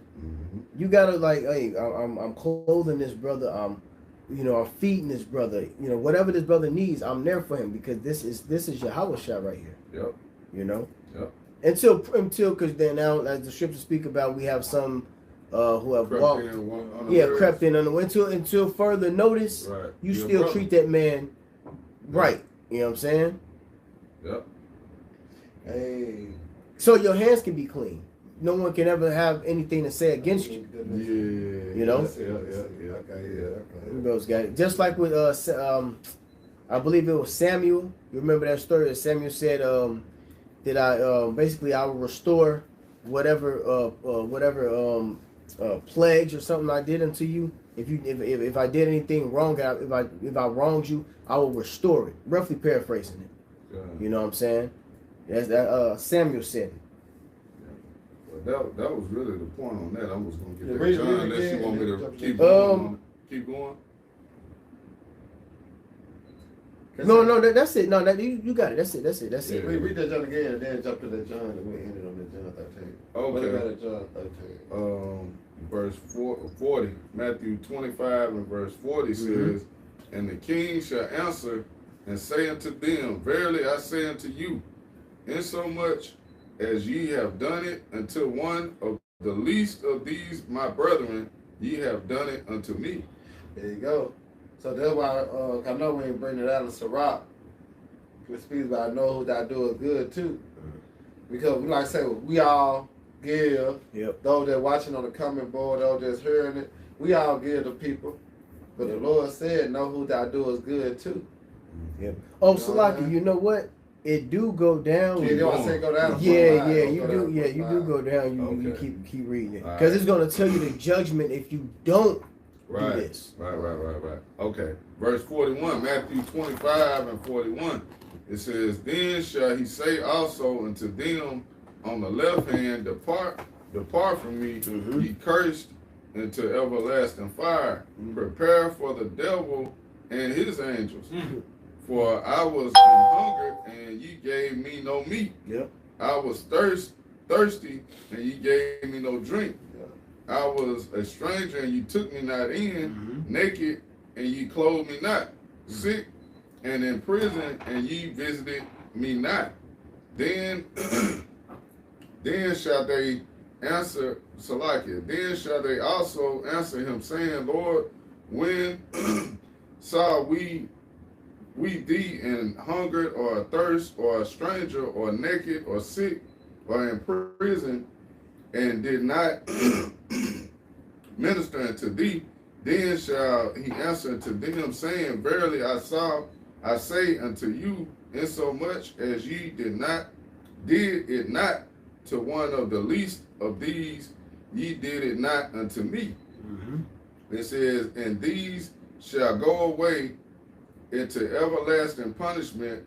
Speaker 1: You gotta like, hey, I'm clothing this brother. I'm feeding this brother. You know, whatever this brother needs, I'm there for him because this is your house shot right here.
Speaker 3: Yep.
Speaker 1: You know.
Speaker 3: Yep.
Speaker 1: Until because then now, as the scriptures speak about, we have some who have walked. Crept in on the until further notice.
Speaker 3: Right.
Speaker 1: You still treat that man right. You know what I'm saying?
Speaker 3: Yep.
Speaker 2: Hey.
Speaker 1: So your hands can be clean. No one can ever have anything to say against you.
Speaker 3: Yeah.
Speaker 1: You know?
Speaker 3: Yeah.
Speaker 2: Okay.
Speaker 1: Those guys. Just like with I believe it was Samuel. You remember that story that Samuel said that I basically I will restore whatever pledge or something I did unto you. If I did anything wrong, if I wronged you, I will restore it. Roughly paraphrasing it.
Speaker 3: Yeah.
Speaker 1: You know what I'm saying? That's that Samuel said it.
Speaker 3: Well, that was really the point on that. I was going to get
Speaker 2: Read
Speaker 3: that
Speaker 2: it
Speaker 3: John unless
Speaker 2: again.
Speaker 3: you want me to keep going. Keep going.
Speaker 1: No, that's it. No, you got it. That's it.
Speaker 3: Yeah.
Speaker 2: Read that John again and then jump to that John and we ended on that John 13.
Speaker 3: Okay.
Speaker 2: What about John 13?
Speaker 3: Verse 40, Matthew 25 and verse 40 says, "And the king shall answer and say unto them, Verily I say unto you, insomuch as ye have done it unto one of the least of these my brethren, ye have done it unto me."
Speaker 2: There you go. So that's why I know we ain't bringing it out of Sirach. It speaks about I know who that do is good too. Because we like I say, we all give.
Speaker 1: Yep.
Speaker 2: Those that watching on the comment board, those that's hearing it, we all give to people. But the Lord said, know who that do is good too.
Speaker 1: Yep. Oh, Salaki, you know what? It do go down.
Speaker 2: Yeah, you want to say go down?
Speaker 1: Yeah, you do. Yeah, you do go down. You
Speaker 3: Okay.
Speaker 1: keep reading it
Speaker 3: All
Speaker 1: because
Speaker 3: right.
Speaker 1: it's gonna tell you the judgment if you don't do this.
Speaker 3: Right. Okay. Verse 41, Matthew 25 and 41. It says, "Then shall he say also unto them on the left hand, Depart from me, ye cursed, into everlasting fire. Prepare for the devil and his angels. For I was hungered, and ye gave me no meat.
Speaker 1: Yep.
Speaker 3: I was thirsty, and ye gave me no drink. I was a stranger, and you took me not in. Naked, and ye clothed me not, sick and in prison, and ye visited me not. Then then shall they answer Salakia. Then shall they also answer him, saying, Lord, when saw we thee in hungered or athirst or a stranger or naked or sick or in prison, and did not minister unto thee? Then shall he answer to them, saying, Verily I say unto you, insomuch as ye did it not to one of the least of these, ye did it not unto me. It says, and these shall go away into everlasting punishment,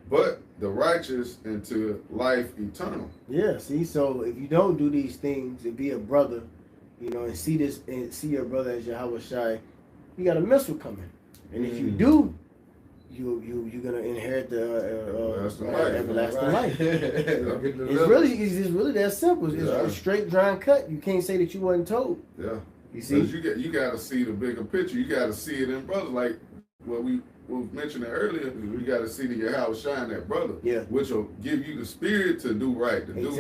Speaker 3: but the righteous into life eternal.
Speaker 1: Yeah, see, so if you don't do these things and be a brother, you know, and see this and see your brother as Yahweh Shai, you got a missile coming. And if you do, you're gonna inherit the everlasting life. It's really that simple. It's a straight dry and cut. You can't say that you wasn't told.
Speaker 3: Yeah.
Speaker 1: You see?
Speaker 3: You got to see the bigger picture. You got to see it in brothers, like what we mentioned earlier. You got to see the Yahweh shine that brother, which will give you the spirit to do right, to do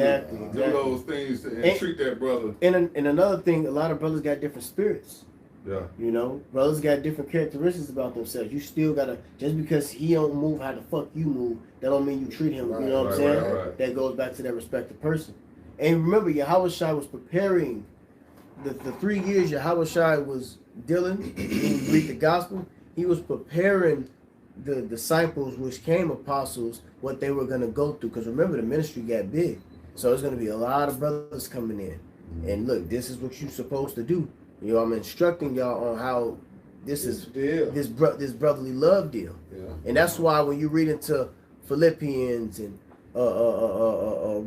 Speaker 3: those things, and treat that brother.
Speaker 1: And another thing, a lot of brothers got different spirits.
Speaker 3: Yeah.
Speaker 1: You know, brothers got different characteristics about themselves. You still gotta, just because he don't move how the fuck you move, that don't mean you treat him. You know what I'm saying? Right. That goes back to that respected person. And remember, Yahweh Shai was preparing the 3 years Yahweh Shai was dealing, when you read the gospel, he was preparing the disciples, which came apostles, what they were going to go through. Because remember, the ministry got big. So there's going to be a lot of brothers coming in. And look, this is what you're supposed to do. You know, I'm instructing y'all on how this brotherly love deal. Yeah. And that's why when you read into Philippians and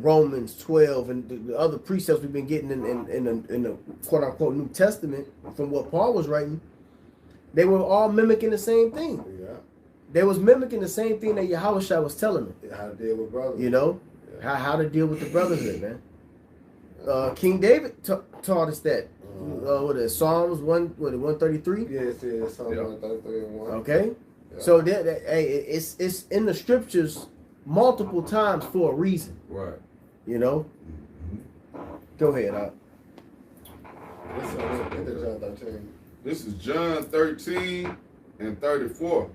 Speaker 1: Romans 12 and the other precepts we've been getting in the quote unquote New Testament from what Paul was writing, they were all mimicking the same thing. Yeah. They was mimicking the same thing that Yahweh Shai was telling them.
Speaker 2: How to deal with brothers.
Speaker 1: You know, how to deal with the brotherhood, man. King David taught us that. What is Psalms 133?
Speaker 2: Yes, Psalms 133 and 1.
Speaker 1: Okay, so it's in the scriptures multiple times for a reason.
Speaker 3: Right.
Speaker 1: You know. Go ahead.
Speaker 3: This is John 13 and 34.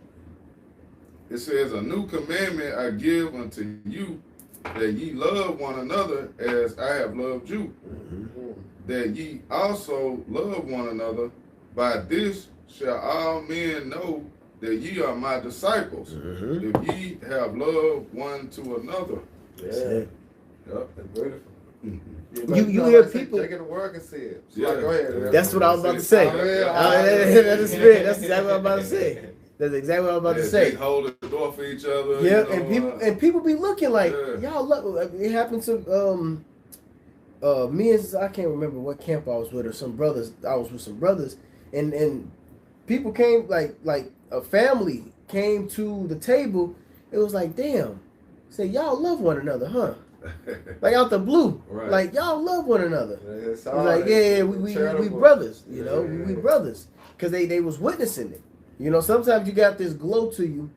Speaker 3: It says, "A new commandment I give unto you, that ye love one another as I have loved you. That ye also love one another. By this shall all men know that ye are my disciples, if ye have loved one to another."
Speaker 1: Yeah.
Speaker 2: Yep, that's beautiful.
Speaker 1: You hear people
Speaker 2: taking the work and see it.
Speaker 3: Yeah.
Speaker 2: Go ahead.
Speaker 1: That's what I was about to say. That's exactly what I'm about to say. That's exactly what I'm about to say.
Speaker 3: They hold the door for each other.
Speaker 1: Yeah,
Speaker 3: you know,
Speaker 1: and people be looking like y'all love. It happened to me and I can't remember what camp I was with or some brothers. I was with some brothers, and people came like a family came to the table. It was like, damn, say y'all love one another, huh? Like out the blue, like y'all love one another. It's like we brothers, you know, we brothers, because they was witnessing it. You know, sometimes you got this glow to you,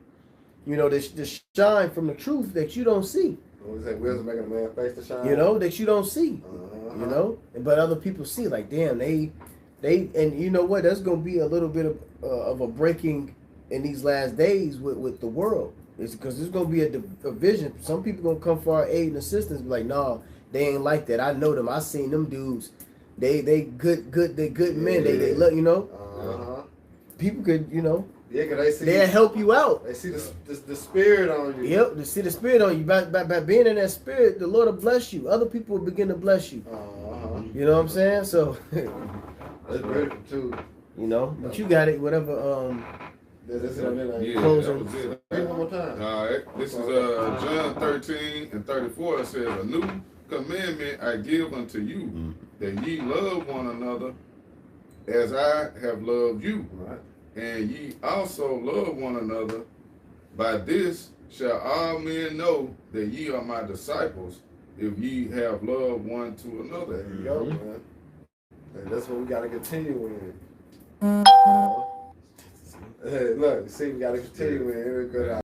Speaker 1: you know, this shine from the truth that you don't see.
Speaker 2: We say wisdom making a man face to shine.
Speaker 1: You know, that you don't see. You know, but other people see. Like, damn, they, and you know what? There's gonna be a little bit of a breaking in these last days with the world. It's because there's gonna be a division. Some people gonna come for our aid and assistance. Be like, nah, they ain't like that. I know them. I seen them dudes. They good men. They love, you know. People could, you know.
Speaker 2: Yeah, cause they see.
Speaker 1: They'll help you out.
Speaker 2: They see the spirit on you.
Speaker 1: Yep, they see the spirit on you. By being in that spirit, the Lord will bless you. Other people will begin to bless you. You know what I'm saying? So
Speaker 2: that's beautiful too.
Speaker 1: You know, but you got it. Whatever. Closing.
Speaker 2: One more time.
Speaker 3: All right. This is John 13 and 34. It says, "A new commandment I give unto you, that ye love one another, as I have loved you.
Speaker 2: Right.
Speaker 3: And ye also love one another. By this shall all men know that ye are my disciples, if ye have love one to another."
Speaker 2: There you go, man. And that's what we got to continue with. Look, see, we gotta continue, man. It was good.